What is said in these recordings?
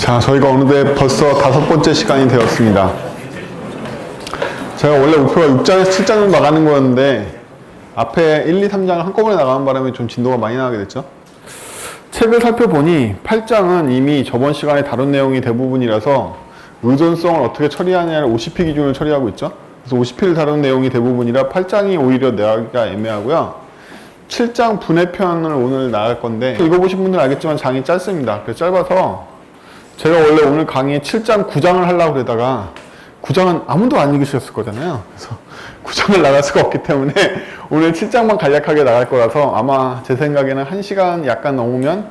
자, 저희가 어느새 벌써 5번째 시간이 되었습니다. 제가 원래 목표가 6장에서 7장을 나가는 거였는데 앞에 1, 2, 3장을 한꺼번에 나가는 바람에 좀 진도가 많이 나가게 됐죠. 책을 살펴보니 8장은 이미 저번 시간에 다룬 내용이 대부분이라서 의존성을 어떻게 처리하냐를 50피 기준으로 처리하고 있죠. 그래서 50피를 다룬 내용이 대부분이라 8장이 오히려 나가기가 애매하고요. 7장 분해편을 오늘 나갈 건데 읽어보신 분들은 알겠지만 장이 짧습니다. 그래서 짧아서 제가 원래 오늘 강의에 7장 9장을 하려고 그러다가 9장은 아무도 안 읽으셨을 거잖아요. 그래서 9장을 나갈 수가 없기 때문에 오늘 7장만 간략하게 나갈 거라서 아마 제 생각에는 1시간 약간 넘으면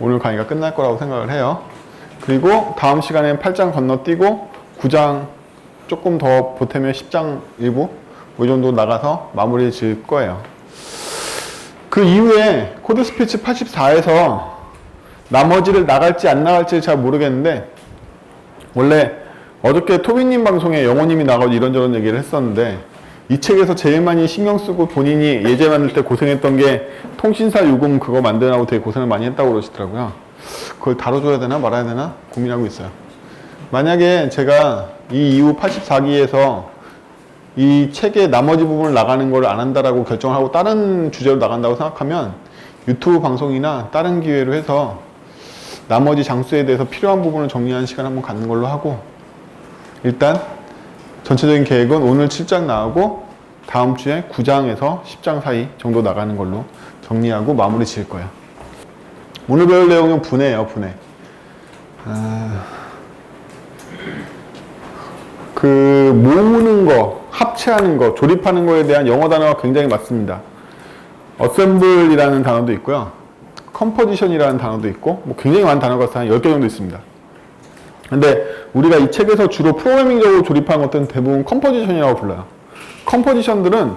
오늘 강의가 끝날 거라고 생각을 해요. 그리고 다음 시간엔 8장 건너뛰고 9장 조금 더 보태면 10장 일부 이 정도 나가서 마무리 지을 거예요. 그 이후에 코드 스피치 84에서 나머지를 나갈지 안 나갈지 잘 모르겠는데 원래 어저께 토비님 방송에 영호님이 나가고 이런저런 얘기를 했었는데 이 책에서 제일 많이 신경 쓰고 본인이 예제 만들 때 고생했던 게 통신사 요금 그거 만드느라고 되게 고생을 많이 했다고 그러시더라고요. 그걸 다뤄줘야 되나 말아야 되나 고민하고 있어요. 만약에 제가 이 이후 84기에서 이 책의 나머지 부분을 나가는 걸 안 한다라고 결정을 하고 다른 주제로 나간다고 생각하면 유튜브 방송이나 다른 기회로 해서 나머지 장수에 대해서 필요한 부분을 정리하는 시간 한번 갖는 걸로 하고 일단 전체적인 계획은 오늘 7장 나오고 다음 주에 9장에서 10장 사이 정도 나가는 걸로 정리하고 마무리 지을 거예요. 오늘 배울 내용은 분해예요. 분해. 그 모으는 거, 합체하는 거, 조립하는 거에 대한 영어 단어가 굉장히 많습니다. 어셈블이라는 단어도 있고요. 컴포지션이라는 단어도 있고 뭐 굉장히 많은 단어가 한 10개 정도 있습니다. 근데 우리가 이 책에서 주로 프로그래밍적으로 조립한 것들은 대부분 컴포지션이라고 불러요. 컴포지션들은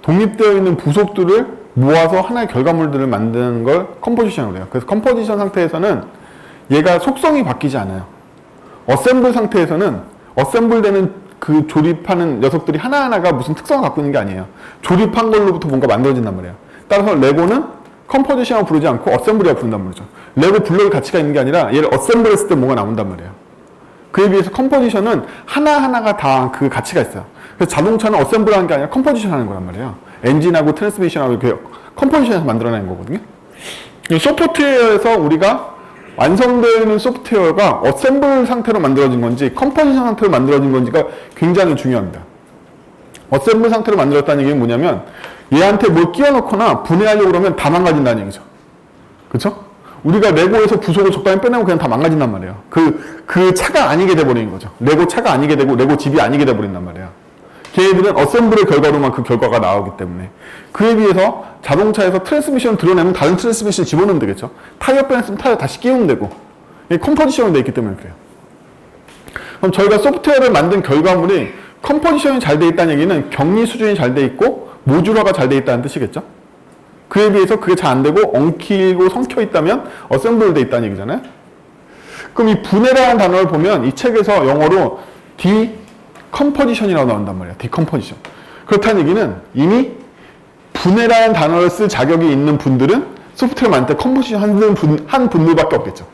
독립되어 있는 부속들을 모아서 하나의 결과물들을 만드는 걸 컴포지션이라고 해요. 그래서 컴포지션 상태에서는 얘가 속성이 바뀌지 않아요. 어셈블 상태에서는 어셈블 되는 그 조립하는 녀석들이 하나하나가 무슨 특성을 갖고 있는 게 아니에요. 조립한 걸로부터 뭔가 만들어진단 말이에요. 따라서 레고는 컴포지션이라고 부르지 않고 어셈블이라고 부른단 말이죠. 레고 블록이 가치가 있는 게 아니라 얘를 어셈블 했을 때 뭔가 나온단 말이에요. 그에 비해서 컴포지션은 하나하나가 다 그 가치가 있어요. 그래서 자동차는 어셈블 하는 게 아니라 컴포지션 하는 거란 말이에요. 엔진하고 트랜스미션하고 이렇게 컴포지션에서 만들어내는 거거든요. 소프트웨어에서 우리가 완성되어 있는 소프트웨어가 어셈블 상태로 만들어진 건지 컴포지션 상태로 만들어진 건지가 굉장히 중요합니다. 어셈블 상태로 만들었다는 얘기는 뭐냐면 얘한테 뭘 끼워 넣거나 분해하려고 그러면 다 망가진다는 얘기죠. 그쵸? 우리가 레고에서 부속을 적당히 빼내고 그냥 다 망가진단 말이에요. 그 차가 아니게 돼버리는 거죠. 레고 차가 아니게 되고 레고 집이 아니게 돼버린단 말이에요. 걔네들은 어셈블의 결과로만 그 결과가 나오기 때문에. 그에 비해서 자동차에서 트랜스미션을 드러내면 다른 트랜스미션을 집어넣으면 되겠죠. 타이어 빼냈으면 타이어 다시 끼우면 되고. 이게 컴포지션으로 되어 있기 때문에 그래요. 그럼 저희가 소프트웨어를 만든 결과물이 컴포지션이 잘 되어 있다는 얘기는 격리 수준이 잘 되어 있고 모듈화가 잘 되어 있다는 뜻이겠죠. 그에 비해서 그게 잘 안 되고 엉키고 성켜 있다면 어셈블 되어 있다는 얘기잖아요. 그럼 이 분해라는 단어를 보면 이 책에서 영어로 디컴포지션이라고 나온단 말이에요. 디컴포지션. 그렇다는 얘기는 이미 분해라는 단어를 쓸 자격이 있는 분들은 소프트웨어 만들 때 컴포지션 한 분들밖에 없겠죠.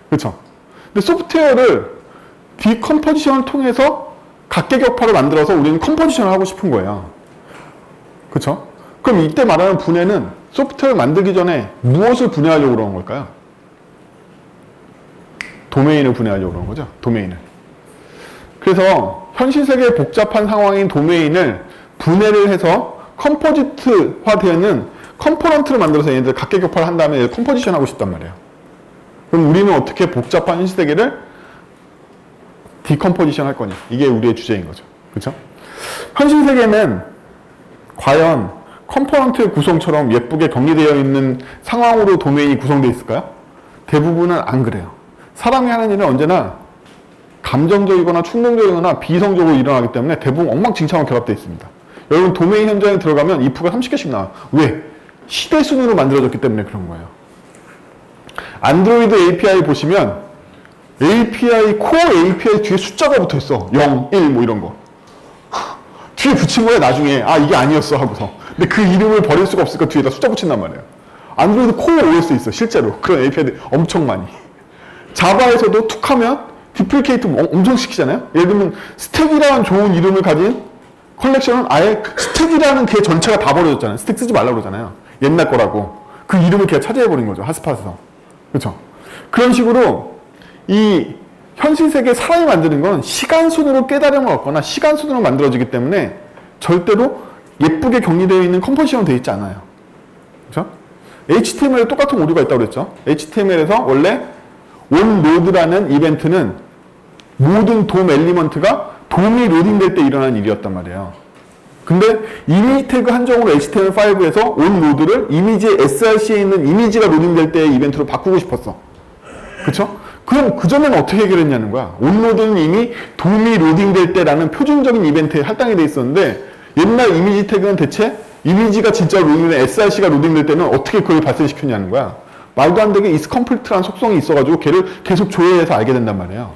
그렇죠? 근데 소프트웨어를 디컴포지션을 통해서 각계격파를 만들어서 우리는 컴포지션을 하고 싶은 거예요. 그렇죠? 그럼 이때 말하는 분해는 소프트웨어를 만들기 전에 무엇을 분해하려고 그러는 걸까요? 도메인을 분해하려고 그러는 거죠. 도메인을. 그래서 현실 세계의 복잡한 상황인 도메인을 분해를 해서 컴포지트화되는 컴포넌트를 만들어서 얘네들 각계격파를 한 다음에 컴포지션 하고 싶단 말이에요. 그럼 우리는 어떻게 복잡한 현실 세계를 디컴포지션 할 거냐. 이게 우리의 주제인 거죠. 그렇죠? 현실 세계는 과연 컴포넌트의 구성처럼 예쁘게 정리되어 있는 상황으로 도메인이 구성되어 있을까요? 대부분은 안 그래요. 사람이 하는 일은 언제나 감정적이거나 충동적이거나 비이성적으로 일어나기 때문에 대부분 엉망진창으로 결합되어 있습니다. 여러분 도메인 현장에 들어가면 if가 30개씩 나와요. 왜? 시대 순위로 만들어졌기 때문에 그런 거예요. 안드로이드 API 보시면 API, 코어 API 뒤에 숫자가 붙어 있어. 0, 1 뭐 이런 거. 뒤에 붙인 거야 나중에. 아 이게 아니었어 하고서. 근데 그 이름을 버릴 수가 없으니까 뒤에다 숫자 붙인단 말이에요. 안드로이드 코어 OS에 있어 실제로. 그런 API들이 엄청 많이. 자바에서도 툭 하면 디플리케이트 엄청 시키잖아요. 예를 들면 스택이라는 좋은 이름을 가진 컬렉션은 아예 스택이라는 개 전체가 다 버려졌잖아요. 스택 쓰지 말라고 그러잖아요. 옛날 거라고. 그 이름을 걔가 차지해버린 거죠. 핫스팟에서. 그렇죠? 그런 식으로 이 현실 세계 사람이 만드는 건 시간 순으로 깨달음을 얻거나 시간 순으로 만들어지기 때문에 절대로 예쁘게 격리되어 있는 컴포지션 되어 있지 않아요. 그렇죠? HTML에 똑같은 오류가 있다고 그랬죠. HTML에서 원래 onLoad라는 이벤트는 모든 돔 엘리먼트가 돔이 로딩될 때 일어나는 일이었단 말이에요. 근데 이미지 태그 한정으로 HTML5에서 onLoad를 이미지의 src에 있는 이미지가 로딩될 때의 이벤트로 바꾸고 싶었어. 그쵸? 그럼 그전에는 어떻게 해결했냐는 거야. onLoad는 이미 돔이 로딩될 때라는 표준적인 이벤트에 할당이 돼 있었는데 옛날 이미지 태그는 대체 이미지가 진짜 로딩된 src가 로딩될 때는 어떻게 그걸 발생시켰냐는 거야. 말도 안 되게 isComplete라는 속성이 있어가지고 걔를 계속 조회해서 알게 된단 말이에요.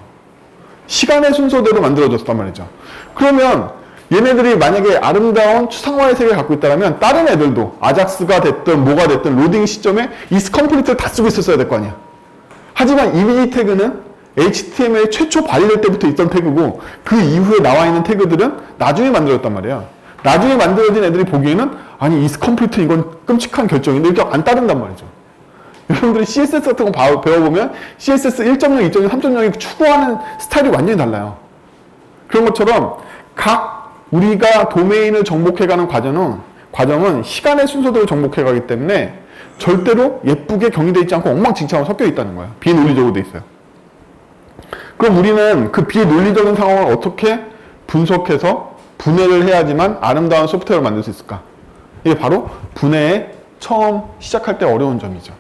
시간의 순서대로 만들어졌단 말이죠. 그러면 얘네들이 만약에 아름다운 추상화의 세계를 갖고 있다면 다른 애들도 아작스가 됐든 뭐가 됐든 로딩 시점에 isComplete를 다 쓰고 있었어야 될 거 아니야. 하지만 이미지 태그는 HTML 최초 발의될 때부터 있던 태그고 그 이후에 나와 있는 태그들은 나중에 만들어졌단 말이야. 나중에 만들어진 애들이 보기에는 아니 isComplete 이건 끔찍한 결정인데 이렇게 안 따른단 말이죠. 여러분들이 CSS 같은 거 배워보면 CSS 1.0, 2.0, 3.0이 추구하는 스타일이 완전히 달라요. 그런 것처럼 각 우리가 도메인을 정복해가는 과정은 시간의 순서대로 정복해가기 때문에 절대로 예쁘게 격리되어 있지 않고 엉망진창으로 섞여 있다는 거예요. 비논리적으로 돼 있어요. 그럼 우리는 그 비논리적인 상황을 어떻게 분석해서 분해를 해야지만 아름다운 소프트웨어를 만들 수 있을까? 이게 바로 분해에 처음 시작할 때 어려운 점이죠.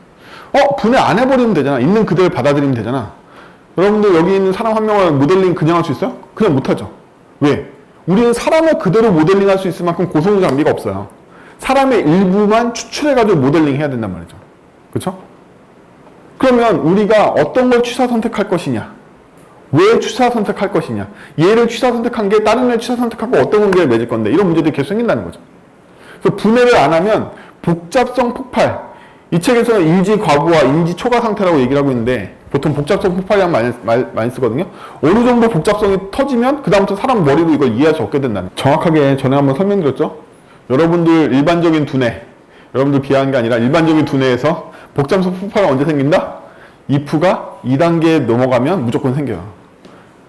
분해 안 해버리면 되잖아. 있는 그대로 받아들이면 되잖아. 여러분들 여기 있는 사람 한 명을 모델링 그냥 할 수 있어요? 그냥 못하죠. 왜? 우리는 사람을 그대로 모델링 할 수 있을 만큼 고성능 장비가 없어요. 사람의 일부만 추출해가지고 모델링 해야 된단 말이죠. 그렇죠? 그러면 우리가 어떤 걸 취사 선택할 것이냐? 왜 취사 선택할 것이냐? 얘를 취사 선택한 게 다른 애를 취사 선택하고 어떤 관계를 맺을 건데 이런 문제들이 계속 생긴다는 거죠. 그래서 분해를 안 하면 복잡성 폭발, 이 책에서는 인지 과부하, 인지 초과 상태라고 얘기를 하고 있는데 보통 복잡성 폭발이라는 말 많이 쓰거든요. 어느 정도 복잡성이 터지면 그 다음부터 사람 머리로 이걸 이해할 수 없게 된다는 거예요. 정확하게 전에 한번 설명드렸죠. 여러분들 일반적인 두뇌, 여러분들 비하한 게 아니라 일반적인 두뇌에서 복잡성 폭발은 언제 생긴다? if가 2단계에 넘어가면 무조건 생겨요.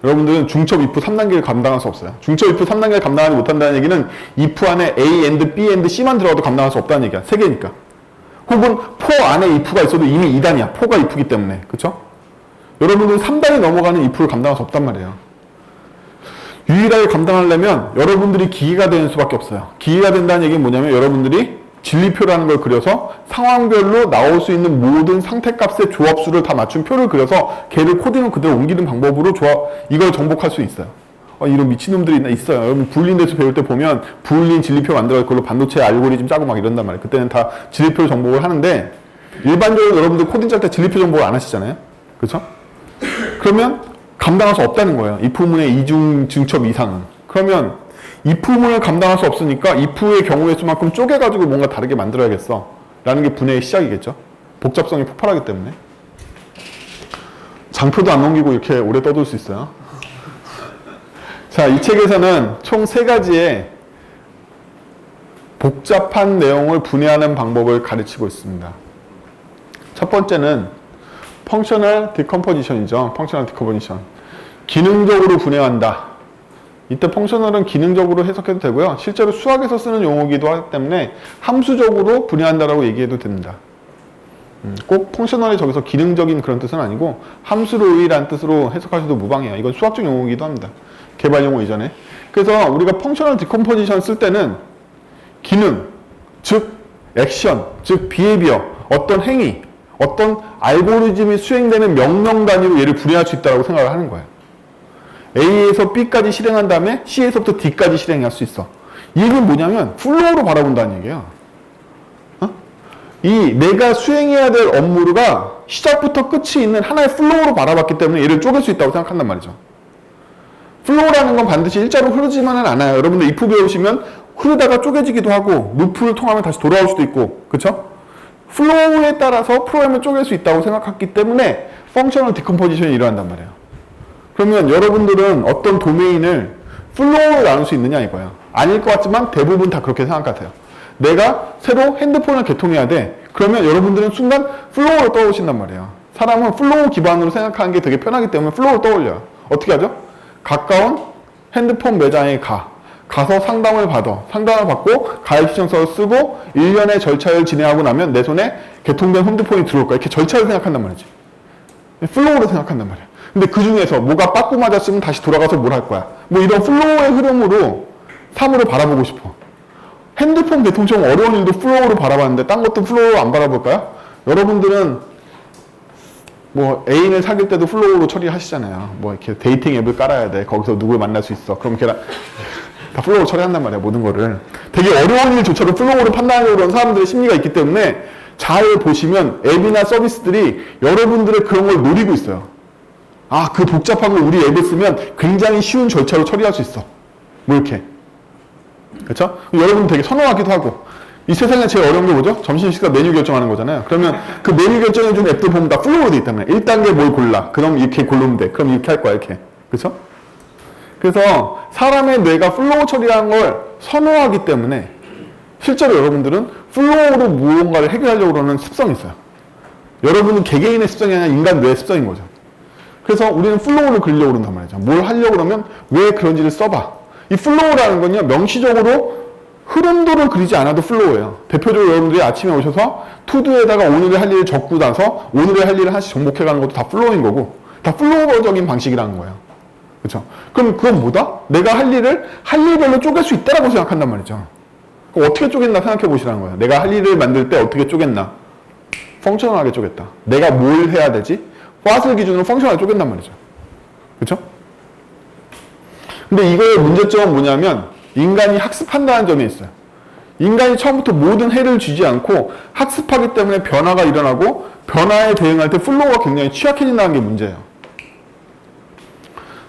여러분들은 중첩 if 3단계를 감당할 수 없어요. 중첩 if 3단계를 감당하지 못한다는 얘기는 if 안에 A, and, B, and, C만 들어가도 감당할 수 없다는 얘기야. 3개니까. 혹은 for 안에 if가 있어도 이미 2단이야. for가 if이기 때문에. 그쵸? 여러분들은 3단이 넘어가는 if를 감당할 수 없단 말이에요. 유일하게 감당하려면 여러분들이 기계가 되는 수밖에 없어요. 기계가 된다는 얘기는 뭐냐면 여러분들이 진리표라는 걸 그려서 상황별로 나올 수 있는 모든 상태값의 조합수를 다 맞춘 표를 그려서 걔를 코딩을 그대로 옮기는 방법으로 이걸 정복할 수 있어요. 이런 미친놈들이 있어요. 여러분 부울린에서 배울 때 보면 부울린 진리표 만들어 그걸로 반도체 알고리즘 짜고 막 이런단 말이에요. 그때는 다 진리표 정복을 하는데 일반적으로 여러분들 코딩 짤 때 진리표 정복을 안 하시잖아요. 그렇죠? 그러면 감당할 수 없다는 거예요. if문의 이중 증첩 이상은. 그러면 if문을 감당할 수 없으니까 if의 경우의 수만큼 쪼개가지고 뭔가 다르게 만들어야겠어. 라는 게 분해의 시작이겠죠. 복잡성이 폭발하기 때문에. 장표도 안 넘기고 이렇게 오래 떠들 수 있어요. 자, 이 책에서는 총 3가지의 복잡한 내용을 분해하는 방법을 가르치고 있습니다. 첫 번째는 펑셔널 디컴포지션이죠. 펑셔널 디컴포지션. 기능적으로 분해한다. 이때 펑셔널은 기능적으로 해석해도 되고요. 실제로 수학에서 쓰는 용어이기도 하기 때문에 함수적으로 분해한다라고 얘기해도 됩니다. 꼭 펑셔널이 저기서 기능적인 그런 뜻은 아니고 함수로이라는 뜻으로 해석하셔도 무방해요. 이건 수학적 용어이기도 합니다. 개발 용어 이전에. 그래서 우리가 펑셔널 디컴포지션 쓸 때는 기능, 즉 액션, 즉 비헤비어, 어떤 행위, 어떤 알고리즘이 수행되는 명령 단위로 얘를 분해할 수 있다고 생각을 하는 거예요. A에서 B까지 실행한 다음에 C에서부터 D까지 실행할 수 있어. 이 얘기는 뭐냐면 플로우로 바라본다는 얘기예요. 내가 수행해야 될 업무가 시작부터 끝이 있는 하나의 플로우로 바라봤기 때문에 얘를 쪼갤 수 있다고 생각한단 말이죠. 플로우라는 건 반드시 일자로 흐르지만은 않아요. 여러분들 if 배우시면 흐르다가 쪼개지기도 하고 루프를 통하면 다시 돌아올 수도 있고, 그쵸? 플로우에 따라서 프로그램을 쪼갤 수 있다고 생각했기 때문에 펑셔널 디컴포지션이 일어난단 말이에요. 그러면 여러분들은 어떤 도메인을 플로우로 나눌 수 있느냐 이거야. 아닐 것 같지만 대부분 다 그렇게 생각하세요. 내가 새로 핸드폰을 개통해야 돼. 그러면 여러분들은 순간 플로우로 떠오르신단 말이에요. 사람은 플로우 기반으로 생각하는 게 되게 편하기 때문에 플로우로 떠올려요. 어떻게 하죠? 가까운 핸드폰 매장에 가서 상담을 받고 가입 신청서를 쓰고 일련의 절차를 진행하고 나면 내 손에 개통된 핸드폰이 들어올 거야. 이렇게 절차를 생각한단 말이지. 플로우로 생각한단 말이야. 근데 그 중에서 뭐가 빠꾸 맞았으면 다시 돌아가서 뭘 할 거야. 뭐 이런 플로우의 흐름으로 사물을 바라보고 싶어. 핸드폰 개통처럼 어려운 일도 플로우로 바라봤는데 딴 것도 플로우로 안 바라볼까요? 여러분들은 뭐 애인을 사귈 때도 플로우로 처리하시잖아요. 뭐 이렇게 데이팅 앱을 깔아야 돼. 거기서 누굴 만날 수 있어. 그럼 걔랑 다 플로우로 처리한단 말이야. 모든 거를. 되게 어려운 일조차도 플로우로 판단하려고 그러는 사람들의 심리가 있기 때문에 잘 보시면 앱이나 서비스들이 여러분들의 그런 걸 노리고 있어요. 아, 그 복잡한 걸 우리 앱에 쓰면 굉장히 쉬운 절차로 처리할 수 있어. 뭐 이렇게. 그렇죠? 여러분 되게 선호하기도 하고. 이 세상에 제일 어려운 게 뭐죠? 점심 식사 메뉴 결정하는 거잖아요. 그러면 그 메뉴 결정해준 앱들 보면 다 플로우로 돼 있다면 1단계 뭘 골라. 그럼 이렇게 고르면 돼. 그럼 이렇게 할 거야. 이렇게. 그렇죠? 그래서 사람의 뇌가 플로우 처리하는 걸 선호하기 때문에 실제로 여러분들은 플로우로 무언가를 해결하려고 그러는 습성이 있어요. 여러분은 개개인의 습성이 아니라 인간 뇌의 습성인 거죠. 그래서 우리는 플로우를 그리려고 그런단 말이죠. 뭘 하려고 그러면 왜 그런지를 써봐. 이 플로우라는 건요, 명시적으로 흐름도를 그리지 않아도 플로우예요. 대표적으로 여러분들이 아침에 오셔서 투두에다가 오늘의 할 일을 적고 나서 오늘의 할 일을 하나씩 정복해가는 것도 다 플로우인 거고, 다 플로우적인 방식이라는 거예요. 그렇죠? 그럼 그건 뭐다? 내가 할 일을 할 일별로 쪼갤 수 있다라고 생각한단 말이죠. 그럼 어떻게 쪼갰나 생각해 보시라는 거예요. 내가 할 일을 만들 때 어떻게 쪼갰나? 펑셔널하게 쪼갰다. 내가 뭘 해야 되지? what을 기준으로 펑셔널하게 쪼갠단 말이죠. 그렇죠? 근데 이거의 문제점은 뭐냐면 인간이 학습한다는 점이 있어요. 인간이 처음부터 모든 해를 주지 않고 학습하기 때문에 변화가 일어나고 변화에 대응할 때 플로우가 굉장히 취약해진다는 게 문제예요.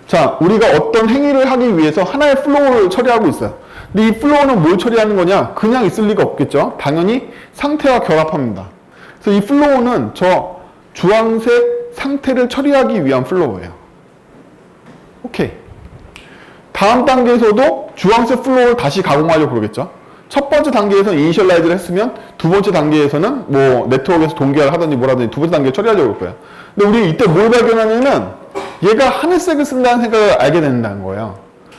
자, 우리가 어떤 행위를 하기 위해서 하나의 플로우를 처리하고 있어요. 근데 이 플로우는 뭘 처리하는 거냐? 그냥 있을 리가 없겠죠. 당연히 상태와 결합합니다. 그래서 이 플로우는 저 주황색 상태를 처리하기 위한 플로우예요. 오케이. 다음 단계에서도 주황색 플로우를 다시 가공하려고 그러겠죠. 첫 번째 단계에서는 이니셜라이즈를 했으면 두 번째 단계에서는 뭐 네트워크에서 동기화를 하든지 뭐라든지 두 번째 단계에 처리하려고 할 거예요. 근데 우리 이때 뭘 발견하냐면 얘가 하늘색을 쓴다는 생각을 알게 된다는 거예요.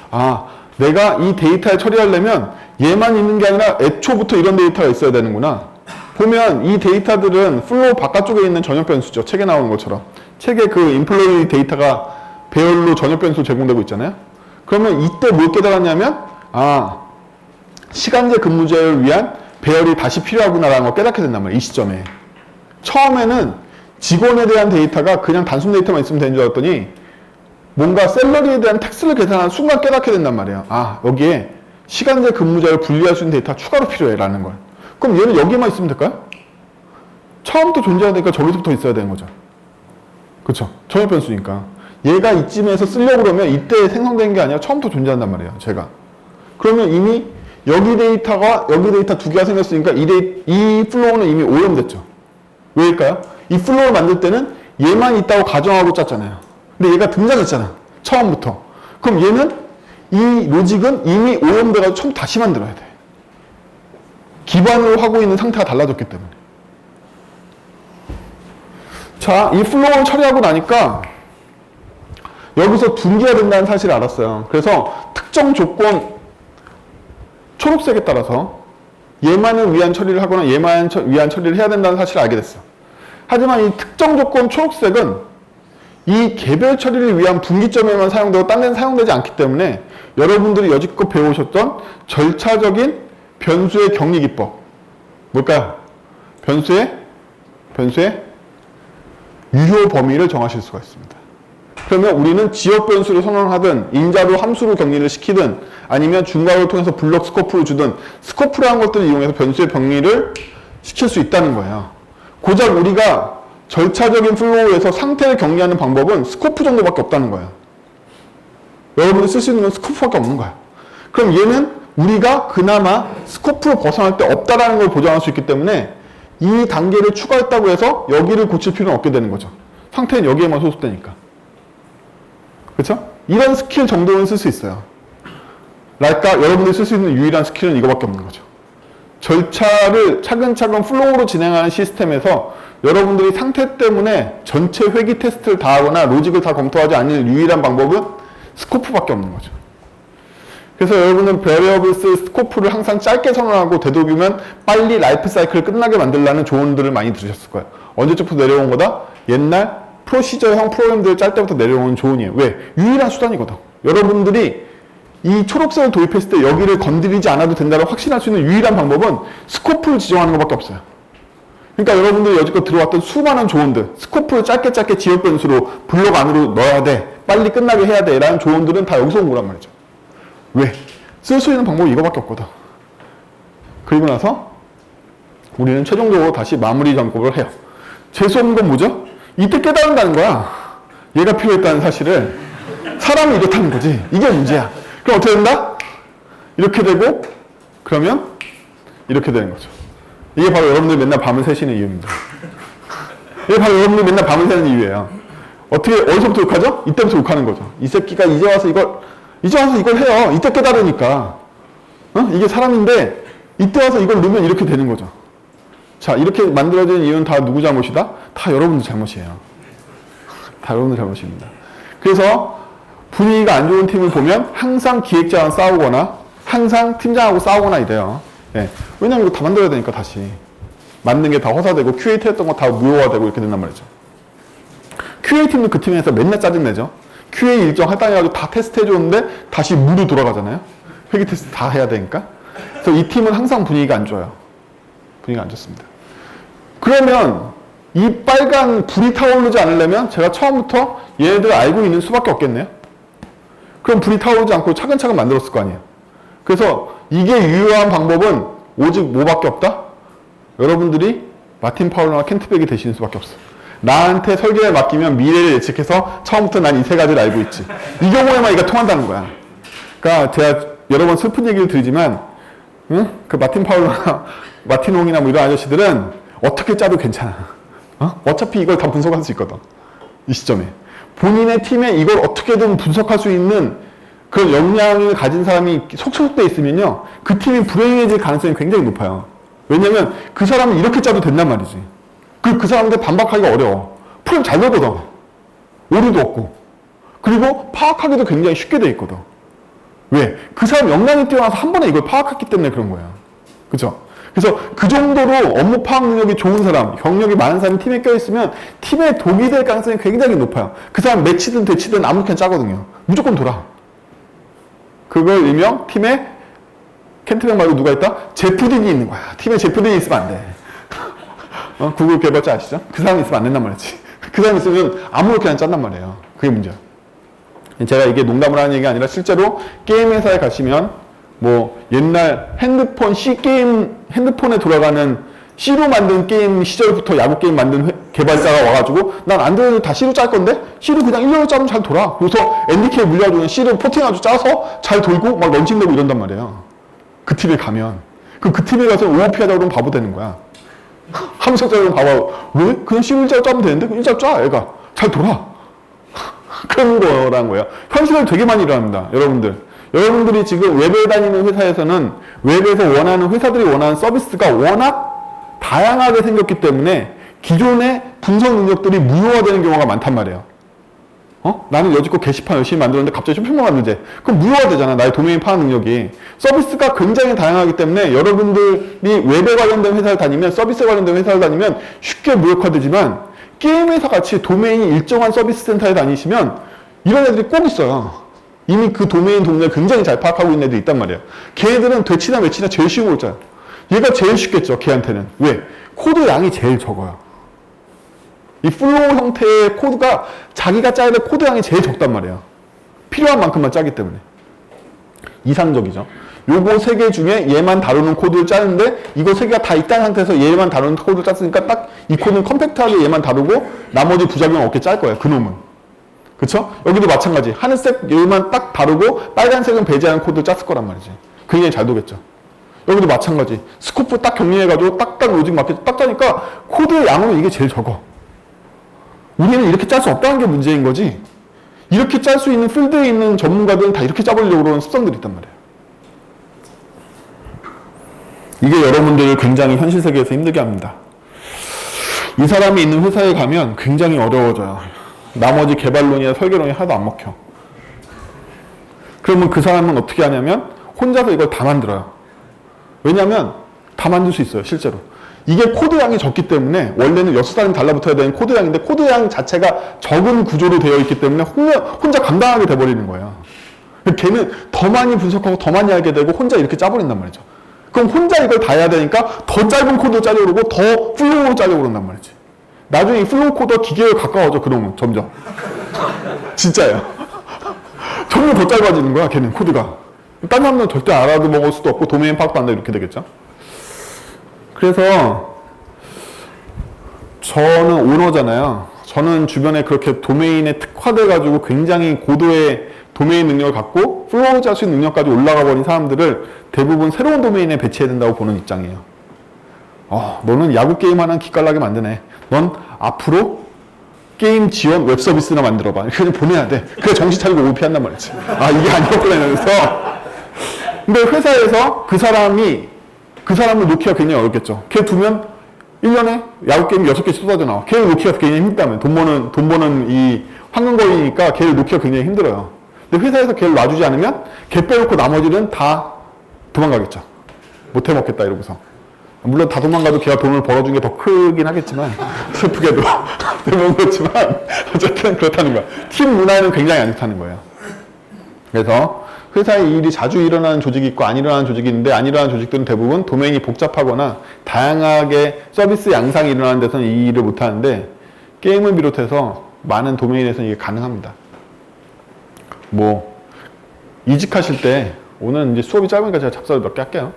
아, 내가 이 데이터를 처리하려면 얘만 있는 게 아니라 애초부터 이런 데이터가 있어야 되는구나. 보면 이 데이터들은 플로우 바깥쪽에 있는 전역 변수죠. 책에 나오는 것처럼. 책에 그 인플로이 데이터가 배열로 전역 변수 제공되고 있잖아요. 그러면 이때 뭘 깨달았냐면 아, 시간제 근무제를 위한 배열이 다시 필요하구나라는 걸 깨닫게 된단 말이에요. 이 시점에. 처음에는 직원에 대한 데이터가 그냥 단순 데이터만 있으면 되는 줄 알았더니 뭔가 샐러리에 대한 텍스를 계산하는 순간 깨닫게 된단 말이에요. 아, 여기에 시간제 근무자를 분리할 수 있는 데이터가 추가로 필요해라는 걸. 그럼 얘는 여기만 있으면 될까요? 처음부터 존재하니까 저기서부터 있어야 되는 거죠. 그렇죠? 전역 변수니까. 얘가 이쯤에서 쓰려고 그러면 이때 생성된 게 아니라 처음부터 존재한단 말이에요. 제가. 그러면 이미 여기 데이터가 여기 데이터 두 개가 생겼으니까 이 플로우는 이미 오염됐죠. 왜일까요? 이 플로우를 만들 때는 얘만 있다고 가정하고 짰잖아요. 근데 얘가 등장했잖아. 처음부터. 그럼 얘는 이 로직은 이미 오염돼가지고 처음 다시 만들어야 돼. 기반으로 하고 있는 상태가 달라졌기 때문에. 자, 이 플로우를 처리하고 나니까 여기서 분기가 된다는 사실을 알았어요. 그래서 특정 조건 초록색에 따라서 얘만을 위한 처리를 하거나 얘만 위한 처리를 해야 된다는 사실을 알게 됐어. 하지만 이 특정 조건 초록색은 이 개별 처리를 위한 분기점에만 사용되고 딴 데는 사용되지 않기 때문에 여러분들이 여지껏 배우셨던 절차적인 변수의 격리 기법. 뭘까요? 변수의 유효 범위를 정하실 수가 있습니다. 그러면 우리는 지역 변수를 선언하든 인자로 함수로 격리를 시키든 아니면 중괄호를 통해서 블록 스코프를 주든 스코프라는 것들을 이용해서 변수의 격리를 시킬 수 있다는 거예요. 고작 우리가 절차적인 플로우에서 상태를 격리하는 방법은 스코프 정도밖에 없다는 거예요. 여러분이 쓸 수 있는 건 스코프밖에 없는 거야. 그럼 얘는 우리가 그나마 스코프로 벗어날 때 없다라는 걸 보장할 수 있기 때문에 이 단계를 추가했다고 해서 여기를 고칠 필요는 없게 되는 거죠. 상태는 여기에만 소속되니까. 그렇죠? 이런 스킬 정도는 쓸 수 있어요. 그러니까 여러분들이 쓸 수 있는 유일한 스킬은 이거밖에 없는 거죠. 절차를 차근차근 플로우로 진행하는 시스템에서 여러분들이 상태 때문에 전체 회귀 테스트를 다 하거나 로직을 다 검토하지 않을 유일한 방법은 스코프밖에 없는 거죠. 그래서 여러분은 베리어블스 스코프를 항상 짧게 선언하고 되도록이면 빨리 라이프 사이클을 끝나게 만들라는 조언들을 많이 들으셨을 거예요. 언제부터 내려온 거다? 옛날 프로시저형 프로그램들 짤 때부터 내려오는 조언이에요. 왜? 유일한 수단이거든. 여러분들이 이 초록색을 도입했을 때 여기를 건드리지 않아도 된다고 확신할 수 있는 유일한 방법은 스코프를 지정하는 것밖에 없어요. 그러니까 여러분들이 여지껏 들어왔던 수많은 조언들, 스코프를 짧게 지역 변수로 블록 안으로 넣어야 돼, 빨리 끝나게 해야 돼 라는 조언들은 다 여기서 온 거란 말이죠. 왜? 쓸 수 있는 방법이 이거밖에 없거든. 그리고 나서 우리는 최종적으로 다시 마무리 작업을 해요. 재수없는 건 뭐죠? 이때 깨달은다는 거야. 얘가 필요했다는 사실을. 사람이 이렇다는 거지. 이게 문제야. 그럼 어떻게 된다? 이렇게 되고 그러면 이렇게 되는 거죠. 이게 바로 여러분들이 맨날 밤을 새시는 이유입니다. 이게 바로 여러분들이 맨날 밤을 새는 이유예요. 어디서부터 욕하죠? 이때부터 욕하는 거죠. 이 새끼가 이제 와서 이걸 해요. 이때 깨달으니까. 이게 사람인데 이때 와서 이걸 넣으면 이렇게 되는 거죠. 자, 이렇게 만들어진 이유는 다 누구 잘못이다? 다 여러분들 잘못이에요. 다 여러분들 잘못입니다. 그래서 분위기가 안 좋은 팀을 보면 항상 기획자와 싸우거나 항상 팀장하고 싸우거나 이래요. 예. 왜냐면 이거 다 만들어야 되니까 다시. 만든 게 다 허사되고 QA 했던 거 다 무효화되고 이렇게 된단 말이죠. QA팀도 그 팀에서 맨날 짜증내죠. QA 일정 할당해가지고 다 테스트 해줬는데 다시 무료 돌아가잖아요. 회계 테스트 다 해야 되니까. 그래서 이 팀은 항상 분위기가 안 좋아요. 분위기가 안 좋습니다. 그러면 이 빨간 불이 타오르지 않으려면 제가 처음부터 얘네들 알고 있는 수밖에 없겠네요. 그럼 불이 타오르지 않고 차근차근 만들었을 거 아니에요. 그래서 이게 유효한 방법은 오직 뭐밖에 없다? 여러분들이 마틴 파울러나 켄트백이 되시는 수밖에 없어. 나한테 설계를 맡기면 미래를 예측해서 처음부터 난 이 세 가지를 알고 있지. 이 경우에만 이가 통한다는 거야. 그러니까 제가 여러 번 슬픈 얘기를 드리지만 그 마틴 파울러나 마틴 옹이나 뭐 이런 아저씨들은 어떻게 짜도 괜찮아. 어차피 이걸 다 분석할 수 있거든. 이 시점에. 본인의 팀에 이걸 어떻게든 분석할 수 있는 그런 역량을 가진 사람이 속속돼 있으면요. 그 팀이 불행해질 가능성이 굉장히 높아요. 왜냐면 그 사람은 이렇게 짜도 된단 말이지. 그 사람한테 반박하기가 어려워. 프로그램 잘 넣거든. 오류도 없고. 그리고 파악하기도 굉장히 쉽게 돼 있거든. 왜? 그 사람 역량이 뛰어나서 한 번에 이걸 파악했기 때문에 그런 거야. 그죠? 그래서 그 정도로 업무 파악 능력이 좋은 사람, 경력이 많은 사람이 팀에 껴있으면 팀에 독이 될 가능성이 굉장히 높아요. 그 사람 매치든 대치든 아무렇게나 짜거든요. 무조건 돌아. 그걸 일명 팀에 켄트백 말고 누가 있다? 제프딘이 있는 거야. 팀에 제프딘이 있으면 안 돼. 구글 개발자 아시죠? 그 사람이 있으면 안 된단 말이지. 그 사람이 있으면 아무렇게나 짠단 말이에요. 그게 문제야. 제가 이게 농담을 하는 얘기가 아니라 실제로 게임 회사에 가시면 뭐 옛날 핸드폰 핸드폰에 돌아가는 C로 만든 게임 시절부터 야구 게임 만든 개발자가 와가지고 난 안드로이드 다 C로 짤 건데 C로 그냥 1년을 짜면 잘 돌아. 그래서 NDK에 물려주는 C로 포팅해가지고 짜서 잘 돌고 막 런칭되고 이런단 말이에요. 그 팀에 가면. 그 팀에 가서 OOP 하자고 그러면 바보 되는 거야. 함석자로 봐봐. 왜? 그냥 C로 일자로 짜면 되는데? 일자로 짜, 애가. 잘 돌아. 그런 거란 거예요. 현실을 되게 많이 일어납니다. 여러분들이 지금 웹에 다니는 회사에서는 웹에서 회사들이 원하는 서비스가 워낙 다양하게 생겼기 때문에 기존의 분석 능력들이 무효화되는 경우가 많단 말이에요. 나는 여지껏 게시판 열심히 만들었는데 갑자기 쇼핑몰 만들지. 그럼 무효화되잖아. 나의 도메인 파악 능력이. 서비스가 굉장히 다양하기 때문에 여러분들이 웹에 관련된 회사를 다니면 서비스에 관련된 회사를 다니면 쉽게 무력화되지만 게임 회사 같이 도메인이 일정한 서비스 센터에 다니시면 이런 애들이 꼭 있어요. 이미 그 도메인 동네를 굉장히 잘 파악하고 있는 애들이 있단 말이에요. 걔네들은 되치나 매치나 제일 쉬운 걸 짜요. 얘가 제일 쉽겠죠. 걔한테는. 왜? 코드 양이 제일 적어요. 이 플로우 형태의 코드가 자기가 짜야 될 코드 양이 제일 적단 말이에요. 필요한 만큼만 짜기 때문에. 이상적이죠. 요거 세 개 중에 얘만 다루는 코드를 짜는데 이거 세 개가 다 있다는 상태에서 얘만 다루는 코드를 짰으니까 딱 이 코드는 컴팩트하게 얘만 다루고 나머지 부작용 없게 짤 거예요. 그놈은. 그쵸? 여기도 마찬가지. 하늘색 얘만 딱 다루고 빨간색은 배제하는 코드를 짰을 거란 말이지. 굉장히 잘 도겠죠. 여기도 마찬가지. 스코프 딱 격리해가지고 딱딱 로직 맞게 딱 짜니까 코드의 양으로 이게 제일 적어. 우리는 이렇게 짤 수 없다는 게 문제인 거지. 이렇게 짤 수 있는 필드에 있는 전문가들은 다 이렇게 짜보려고 그러는 습성들이 있단 말이에요. 이게 여러분들을 굉장히 현실 세계에서 힘들게 합니다. 이 사람이 있는 회사에 가면 굉장히 어려워져요. 나머지 개발론이나 설계론이 하나도 안 먹혀. 그러면 그 사람은 어떻게 하냐면 혼자서 이걸 다 만들어요. 왜냐하면 다 만들 수 있어요, 실제로. 이게 코드 양이 적기 때문에 원래는 6사람이 달라붙어야 되는 코드 양인데 코드 양 자체가 적은 구조로 되어 있기 때문에 혼자 감당하게 돼버리는 거예요. 걔는 더 많이 분석하고 더 많이 알게 되고 혼자 이렇게 짜버린단 말이죠. 그럼 혼자 이걸 다 해야 되니까 더 짧은 코드로 짜려고 그러고 더 플로우로 짜려고 그런단 말이지. 나중에 이 플로우 코드가 기계에 가까워져, 그러면 점점. 진짜예요. 점점 더 짧아지는 거야, 걔는 코드가. 딴 사람들은 절대 알아먹을 수도 없고 도메인 파악도 안 돼, 이렇게 되겠죠. 그래서 저는 오너잖아요. 저는 주변에 그렇게 도메인에 특화돼가지고 굉장히 고도의 도메인 능력을 갖고 플로우 짤 수 있는 능력까지 올라가 버린 사람들을 대부분 새로운 도메인에 배치해야 된다고 보는 입장이에요. 너는 야구 게임 하나 기깔나게 만드네. 넌 앞으로 게임 지원 웹 서비스나 만들어봐. 그냥 보내야 돼. 그래 정신 차리고 OP 한단 말이지. 이게 아니었구나 이러면서. 근데 회사에서 그 사람을 놓기가 굉장히 어렵겠죠. 걔 두면 1년에 야구 게임 6개씩 쏟아져 나와. 걔를 놓기가 굉장히 힘들다면. 돈 버는 이 황금거리니까 걔를 놓기가 굉장히 힘들어요. 근데 회사에서 걔를 놔주지 않으면 걔 빼놓고 나머지는 다 도망가겠죠. 못 해먹겠다 이러고서. 물론 다 도망가도 걔가 돈을 벌어준 게 더 크긴 하겠지만 슬프게도 그런 거지만 어쨌든 그렇다는 거야. 팀 문화에는 굉장히 안 좋다는 거예요. 그래서 회사에 이 일이 자주 일어나는 조직이 있고 안 일어나는 조직이 있는데 안 일어나는 조직들은 대부분 도메인이 복잡하거나 다양하게 서비스 양상이 일어나는 데서는 이 일을 못하는데 게임을 비롯해서 많은 도메인에서는 이게 가능합니다. 이직하실 때 오늘 이제 수업이 짧으니까 제가 잡사를 몇 개 할게요.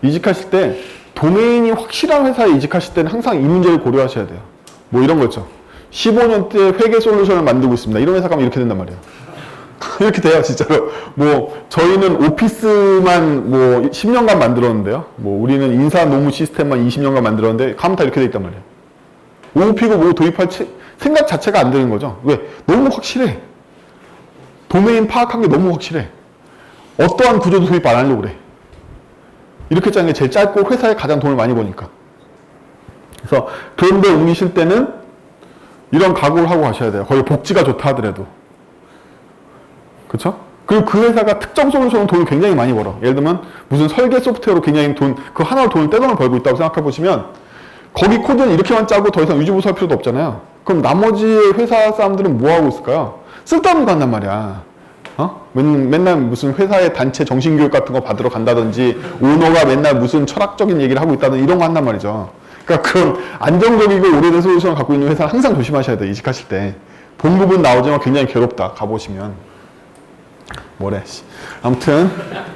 이직하실 때 도메인이 확실한 회사에 이직하실 때는 항상 이 문제를 고려하셔야 돼요. 이런 거 있죠. 15년째 회계 솔루션을 만들고 있습니다. 이런 회사 가면 이렇게 된단 말이에요. 이렇게 돼요, 진짜로. 저희는 오피스만 10년간 만들었는데요. 우리는 인사 노무 시스템만 20년간 만들었는데 가면 다 이렇게 돼 있단 말이에요. OOP고 도입할 생각 자체가 안 되는 거죠. 왜? 너무 확실해. 도메인 파악한 게 너무 확실해. 어떠한 구조도 도입 안 하려고 그래. 이렇게 짜는 게 제일 짧고 회사에 가장 돈을 많이 버니까. 그래서 그런데 옮기실 때는 이런 각오를 하고 가셔야 돼요. 거의 복지가 좋다 하더라도. 그쵸? 그리고 그 회사가 특정 솔루션으로 돈을 굉장히 많이 벌어. 예를 들면 무슨 설계 소프트웨어로 굉장히 그 하나로 돈을 떼돈을 벌고 있다고 생각해 보시면 거기 코드는 이렇게만 짜고 더 이상 유지보수할 필요도 없잖아요. 그럼 나머지 회사 사람들은 뭐 하고 있을까요? 쓸데없는 거 한단 말이야. 맨날 무슨 회사의 단체 정신교육 같은 거 받으러 간다든지 오너가 맨날 무슨 철학적인 얘기를 하고 있다든지 이런 거 한단 말이죠. 그러니까 그런 안정적이고 오래된 솔루션을 갖고 있는 회사는 항상 조심하셔야 돼요. 이직하실 때. 본 부분 나오지만 굉장히 괴롭다. 가보시면. 아무튼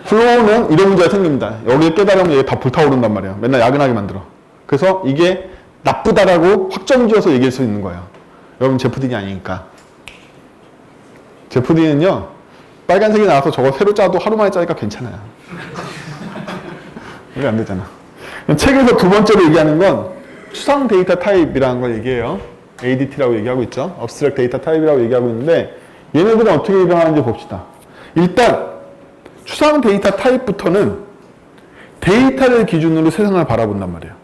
플로우는 이런 문제가 생깁니다. 여기에 깨달으면 얘 다 불타오른단 말이에요. 맨날 야근하게 만들어. 그래서 이게 나쁘다라고 확정 지어서 얘기할 수 있는 거예요. 여러분 제프딘이 아니니까. 제프딘은요 빨간색이 나와서 저거 새로 짜도 하루 만에 짜니까 괜찮아요. 이게 안 되잖아. 책에서 두 번째로 얘기하는 건 추상 데이터 타입이라는 걸 얘기해요. ADT라고 얘기하고 있죠. Abstract Data Type이라고 얘기하고 있는데 얘네들은 어떻게 일어나는지 봅시다. 일단 추상 데이터 타입부터는 데이터를 기준으로 세상을 바라본단 말이에요.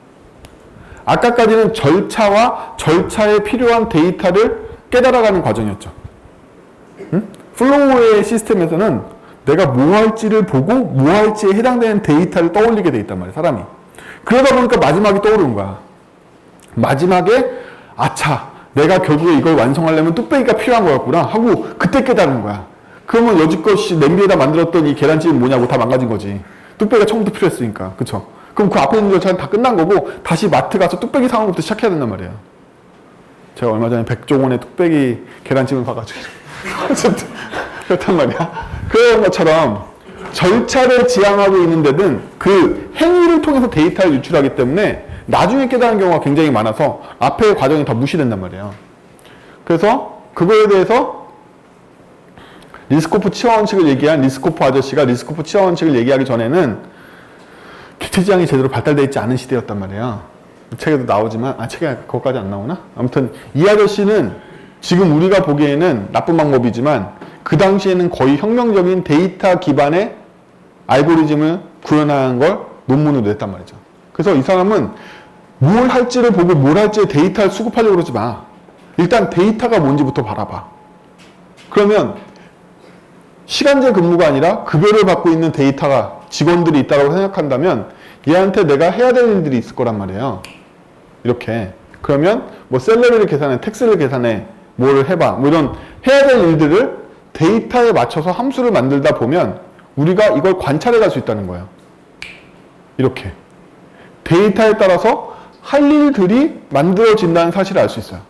아까까지는 절차와 절차에 필요한 데이터를 깨달아가는 과정이었죠. 플로우의 시스템에서는 내가 뭐 할지를 보고 뭐 할지에 해당되는 데이터를 떠올리게 돼 있단 말이에요, 사람이. 그러다 보니까 마지막에 떠오르는 거야. 마지막에 아차, 내가 결국에 이걸 완성하려면 뚝배기가 필요한 거였구나 하고 그때 깨달은 거야. 그러면 여지껏 냄비에다 만들었던 이 계란찜이 뭐냐고 다 망가진 거지. 뚝배기가 처음부터 필요했으니까. 그쵸? 그럼 그 앞에 있는 절차는 다 끝난 거고 다시 마트 가서 뚝배기 사는 것부터 시작해야 된단 말이에요. 제가 얼마 전에 백종원의 뚝배기 계란찜을 봐가지고 어쨌든 그렇단 말이야. 그런 것처럼 절차를 지향하고 있는 데는 그 행위를 통해서 데이터를 유출하기 때문에 나중에 깨달은 경우가 굉장히 많아서 앞의 과정이 다 무시된단 말이에요. 그래서 그거에 대해서 리스코프 치화 원칙을 얘기한 리스코프 아저씨가 리스코프 치화 원칙을 얘기하기 전에는 객체지향이 제대로 발달되어 있지 않은 시대였단 말이에요. 책에도 나오지만, 책에 그것까지 안 나오나? 아무튼 이 아저씨는 지금 우리가 보기에는 나쁜 방법이지만 그 당시에는 거의 혁명적인 데이터 기반의 알고리즘을 구현한 걸 논문으로 냈단 말이죠. 그래서 이 사람은 뭘 할지를 보고 뭘 할지 데이터를 수급하려고 그러지 마. 일단 데이터가 뭔지부터 바라봐. 그러면 시간제 근무가 아니라 급여를 받고 있는 데이터가 직원들이 있다고 생각한다면 얘한테 내가 해야 될 일들이 있을 거란 말이에요. 이렇게. 그러면 뭐 셀러리를 계산해, 텍스를 계산해, 뭘 해봐. 뭐 이런 해야 될 일들을 데이터에 맞춰서 함수를 만들다 보면 우리가 이걸 관찰해 갈 수 있다는 거예요. 이렇게. 데이터에 따라서 할 일들이 만들어진다는 사실을 알 수 있어요.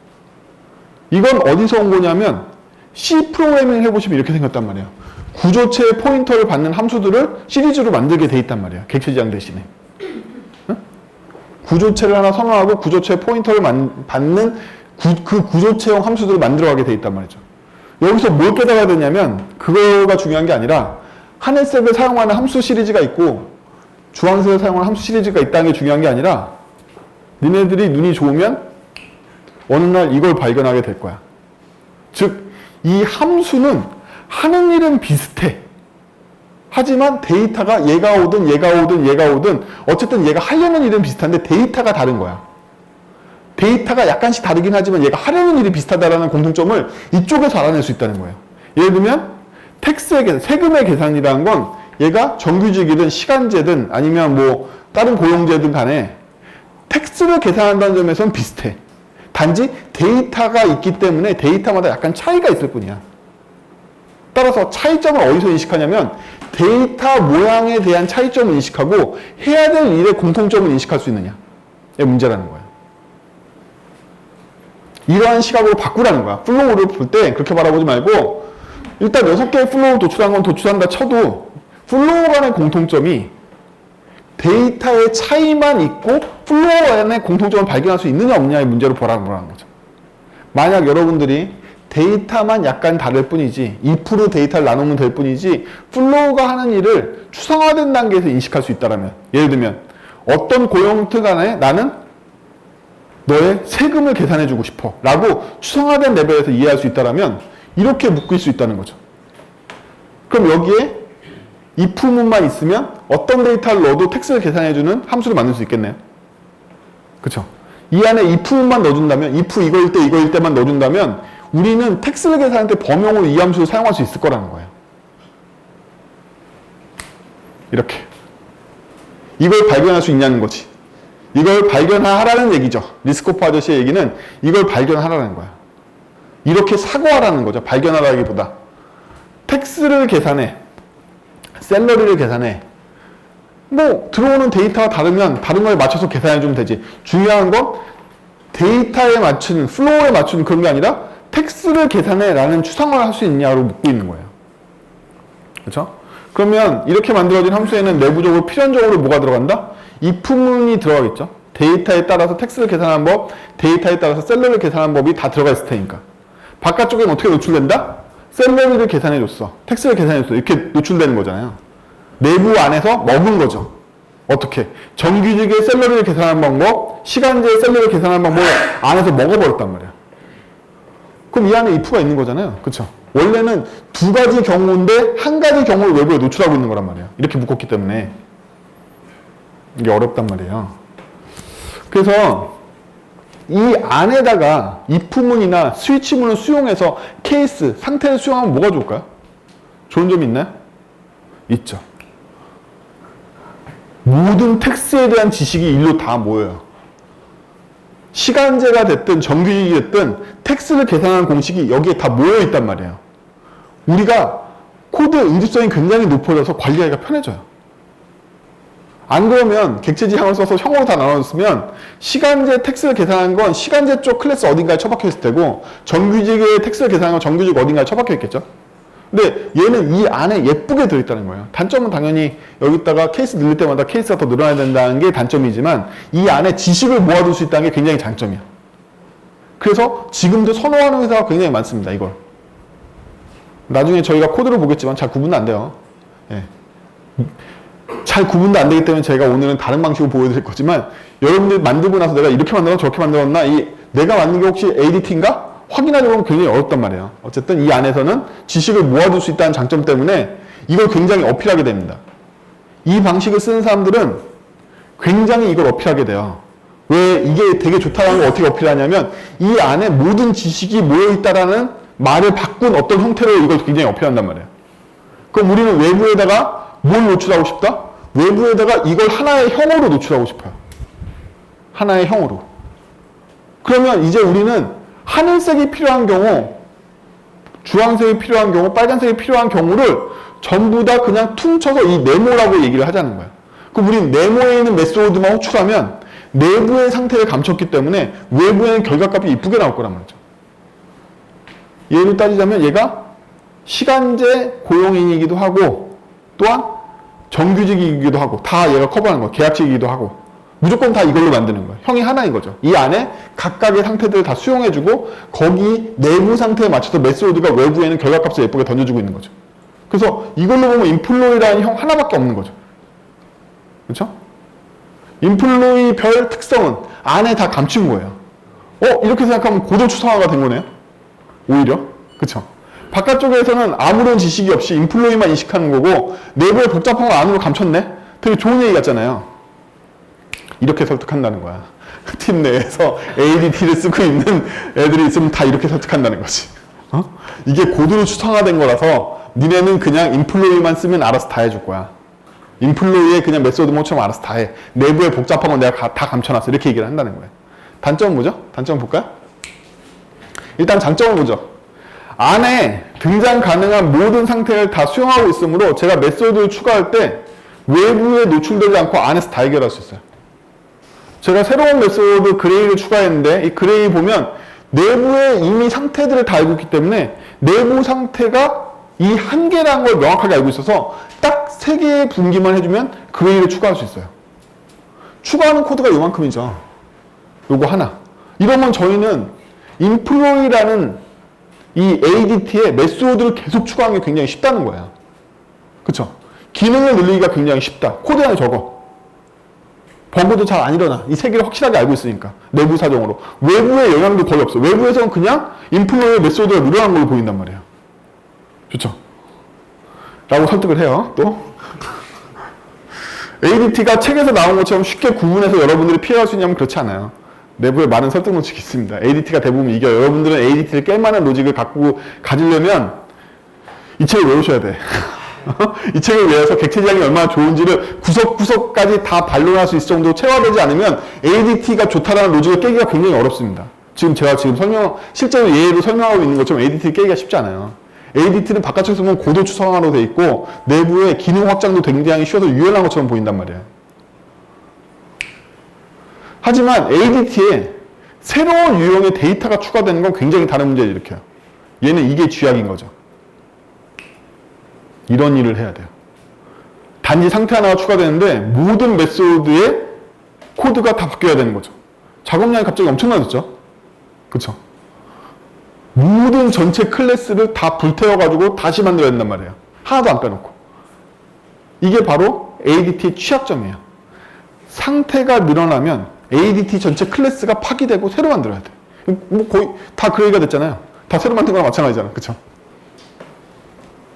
이건 어디서 온 거냐면 C 프로그래밍을 해보시면 이렇게 생겼단 말이에요. 구조체의 포인터를 받는 함수들을 시리즈로 만들게 돼 있단 말이에요. 객체지향 대신에. 응? 구조체를 하나 선언하고 구조체의 포인터를 받는 그 구조체형 함수들을 만들어가게 돼 있단 말이죠. 여기서 뭘 깨달아야 되냐면 그거가 중요한 게 아니라 하늘색을 사용하는 함수 시리즈가 있고 주황색을 사용하는 함수 시리즈가 있다는 게 중요한 게 아니라 니네들이 눈이 좋으면 어느 날 이걸 발견하게 될 거야. 즉, 이 함수는 하는 일은 비슷해. 하지만 데이터가 얘가 오든 어쨌든 얘가 하려는 일은 비슷한데 데이터가 다른 거야. 데이터가 약간씩 다르긴 하지만 얘가 하려는 일이 비슷하다는 공통점을 이쪽에서 알아낼 수 있다는 거예요. 예를 들면 텍스의 계산, 세금의 계산이라는 건 얘가 정규직이든 시간제든 아니면 뭐 다른 고용제든 간에 텍스를 계산한다는 점에서는 비슷해. 단지 데이터가 있기 때문에 데이터마다 약간 차이가 있을 뿐이야. 따라서 차이점을 어디서 인식하냐면 데이터 모양에 대한 차이점을 인식하고 해야 될 일의 공통점을 인식할 수 있느냐. 이게 문제라는 거야. 이러한 시각으로 바꾸라는 거야. 플로우를 볼 때 그렇게 바라보지 말고 일단 6개의 플로우를 도출한 건 도출한다 쳐도 플로우 간의 공통점이 데이터의 차이만 있고 플로우 간의 공통점을 발견할 수 있느냐 없느냐의 문제로 보라는 거죠. 만약 여러분들이 데이터만 약간 다를 뿐이지 2% 데이터를 나누면 될 뿐이지 플로우가 하는 일을 추상화된 단계에서 인식할 수 있다면 예를 들면 어떤 고용트 간에 나는 너의 세금을 계산해주고 싶어 라고 추상화된 레벨에서 이해할 수 있다면 이렇게 묶일 수 있다는 거죠. 그럼 여기에 if문만 있으면 어떤 데이터를 넣어도 텍스를 계산해주는 함수를 만들 수 있겠네요. 그쵸? 이 안에 if문만 넣어준다면 if 이거일 때만 넣어준다면 우리는 텍스를 계산할 때 범용으로 이 함수를 사용할 수 있을 거라는 거예요. 이렇게. 이걸 발견할 수 있냐는 거지. 이걸 발견하라는 얘기죠. 리스코프 아저씨의 얘기는 이걸 발견하라는 거야. 이렇게 사고하라는 거죠. 발견하라기보다. 텍스를 계산해. 셀러리를 계산해. 뭐 들어오는 데이터가 다르면 다른 거에 맞춰서 계산해주면 되지. 중요한 건 데이터에 맞추는, 플로우에 맞추는 그런 게 아니라 텍스를 계산해 라는 추상화를 할 수 있냐로 묻고 있는 거예요. 그렇죠? 그러면 이렇게 만들어진 함수에는 내부적으로 필연적으로 뭐가 들어간다? if문이 들어가겠죠. 데이터에 따라서 텍스를 계산하는 법, 데이터에 따라서 셀러리를 계산하는 법이 다 들어가 있을 테니까. 바깥쪽엔 어떻게 노출된다? 셀러리를 계산해줬어. 텍스를 계산해줬어. 이렇게 노출되는 거잖아요. 내부 안에서 먹은 거죠. 어떻게? 정규직의 셀러리를 계산하는 방법, 시간제의 셀러리를 계산하는 방법을 안에서 먹어버렸단 말이야. 그럼 이 안에 if가 있는 거잖아요. 그쵸? 원래는 두 가지 경우인데 한 가지 경우를 외부에 노출하고 있는 거란 말이에요. 이렇게 묶었기 때문에. 이게 어렵단 말이에요. 그래서 이 안에다가 if문이나 스위치문을 수용해서 케이스, 상태를 수용하면 뭐가 좋을까요? 좋은 점이 있나요? 있죠. 모든 텍스에 대한 지식이 일로 다 모여요. 시간제가 됐든 정규직이 됐든 텍스를 계산하는 공식이 여기에 다 모여 있단 말이에요. 우리가 코드 응집성이 굉장히 높아져서 관리하기가 편해져요. 안 그러면 객체지향을 써서 형으로 다 나눠줬으면 시간제 텍스를 계산하는 건 시간제 쪽 클래스 어딘가에 처박혀 있을 테고 정규직의 텍스를 계산하는 건 정규직 어딘가에 처박혀 있겠죠. 근데 얘는 이 안에 예쁘게 들어있다는 거예요. 단점은 당연히 여기다가 케이스 늘릴 때마다 케이스가 더 늘어나야 된다는 게 단점이지만 이 안에 지식을 모아둘 수 있다는 게 굉장히 장점이야. 그래서 지금도 선호하는 회사가 굉장히 많습니다. 이걸. 나중에 저희가 코드를 보겠지만 잘 구분 안 돼요. 예. 잘 구분도 안 되기 때문에 제가 오늘은 다른 방식으로 보여드릴 거지만 여러분들이 만들고 나서 내가 이렇게 만들었나 저렇게 만들었나 내가 만든 게 혹시 ADT인가? 확인하려면 굉장히 어렵단 말이에요. 어쨌든 이 안에서는 지식을 모아둘 수 있다는 장점 때문에 이걸 굉장히 어필하게 됩니다. 이 방식을 쓰는 사람들은 굉장히 이걸 어필하게 돼요. 왜 이게 되게 좋다는 걸 어떻게 어필하냐면 이 안에 모든 지식이 모여있다라는 말을 바꾼 어떤 형태로 이걸 굉장히 어필한단 말이에요. 그럼 우리는 외부에다가 뭘 노출하고 싶다? 외부에다가 이걸 하나의 형으로 노출하고 싶어요. 하나의 형으로. 그러면 이제 우리는 하늘색이 필요한 경우, 주황색이 필요한 경우, 빨간색이 필요한 경우를 전부 다 그냥 퉁쳐서 이 네모라고 얘기를 하자는 거예요. 그럼 우리는 네모에 있는 메소드만 호출하면 내부의 상태를 감췄기 때문에 외부에는 결과값이 이쁘게 나올 거란 말이죠. 예로 따지자면 얘가 시간제 고용인이기도 하고 또한 정규직이기도 하고 다 얘가 커버하는 거예요. 계약직이기도 하고 무조건 다 이걸로 만드는 거예요. 형이 하나인 거죠. 이 안에 각각의 상태들을 다 수용해주고 거기 내부 상태에 맞춰서 메소드가 외부에는 결과값을 예쁘게 던져주고 있는 거죠. 그래서 이걸로 보면 인플로이라는 형 하나밖에 없는 거죠. 그렇죠? 인플로이 별 특성은 안에 다 감춘 거예요. 이렇게 생각하면 고도 추상화가 된 거네요. 오히려. 그렇죠? 바깥쪽에서는 아무런 지식이 없이 인플로이만 인식하는 거고 내부의 복잡한 걸 안으로 감췄네? 되게 좋은 얘기 같잖아요. 이렇게 설득한다는 거야. 팀 내에서 ADT를 쓰고 있는 애들이 있으면 다 이렇게 설득한다는 거지. 이게 고도로 추상화된 거라서 니네는 그냥 인플로이만 쓰면 알아서 다 해줄 거야. 인플로이의 그냥 메소드 모처럼 알아서 다 해. 내부의 복잡한 건 내가 다 감춰놨어. 이렇게 얘기를 한다는 거예요. 단점은 뭐죠? 단점 볼까요? 일단 장점을 보죠. 안에 등장 가능한 모든 상태를 다 수용하고 있으므로 제가 메소드를 추가할 때 외부에 노출되지 않고 안에서 다 해결할 수 있어요. 제가 새로운 메소드 그레이를 추가했는데 이 그레이 보면 내부에 이미 상태들을 다 알고 있기 때문에 내부 상태가 이 한 개라는 걸 명확하게 알고 있어서 딱 3개의 분기만 해주면 그레이를 추가할 수 있어요. 추가하는 코드가 요만큼이죠. 요거 하나. 이러면 저희는 인플로이라는 이 ADT에 메소드를 계속 추가하는 게 굉장히 쉽다는 거예요. 그쵸? 기능을 늘리기가 굉장히 쉽다. 코드 안에 적어. 버그도 잘 안 일어나. 이 3개를 확실하게 알고 있으니까. 내부 사정으로. 외부의 영향도 거의 없어. 외부에서는 그냥 인플로의 메소드가 늘어난 걸로 보인단 말이에요. 좋죠? 라고 설득을 해요. 또. ADT가 책에서 나온 것처럼 쉽게 구분해서 여러분들이 피해갈 수 있냐면 그렇지 않아요. 내부에 많은 설득 로직이 있습니다. ADT가 대부분 이겨요. 여러분들은 ADT를 깰 만한 로직을 가지려면 이 책을 외우셔야 돼. 이 책을 외워서 객체지향이 얼마나 좋은지를 구석구석까지 다 반론할 수 있을 정도로 체화되지 않으면 ADT가 좋다라는 로직을 깨기가 굉장히 어렵습니다. 제가 실제로 예로 설명하고 있는 것처럼 ADT를 깨기가 쉽지 않아요. ADT는 바깥쪽에서 보면 고도 추상화로 돼 있고 내부의 기능 확장도 굉장히 쉬워서 유연한 것처럼 보인단 말이에요. 하지만 ADT에 새로운 유형의 데이터가 추가되는 건 굉장히 다른 문제를 일으켜요. 얘는 이게 쥐약인 거죠. 이런 일을 해야 돼요. 단지 상태 하나가 추가되는데 모든 메소드의 코드가 다 바뀌어야 되는 거죠. 작업량이 갑자기 엄청나졌죠? 그쵸? 모든 전체 클래스를 다 불태워가지고 다시 만들어야 된단 말이에요. 하나도 안 빼놓고. 이게 바로 ADT의 취약점이에요. 상태가 늘어나면 ADT 전체 클래스가 파기되고 새로 만들어야 돼. 뭐 거의 다 그레이가 됐잖아요. 다 새로 만든 거랑 마찬가지잖아. 그쵸?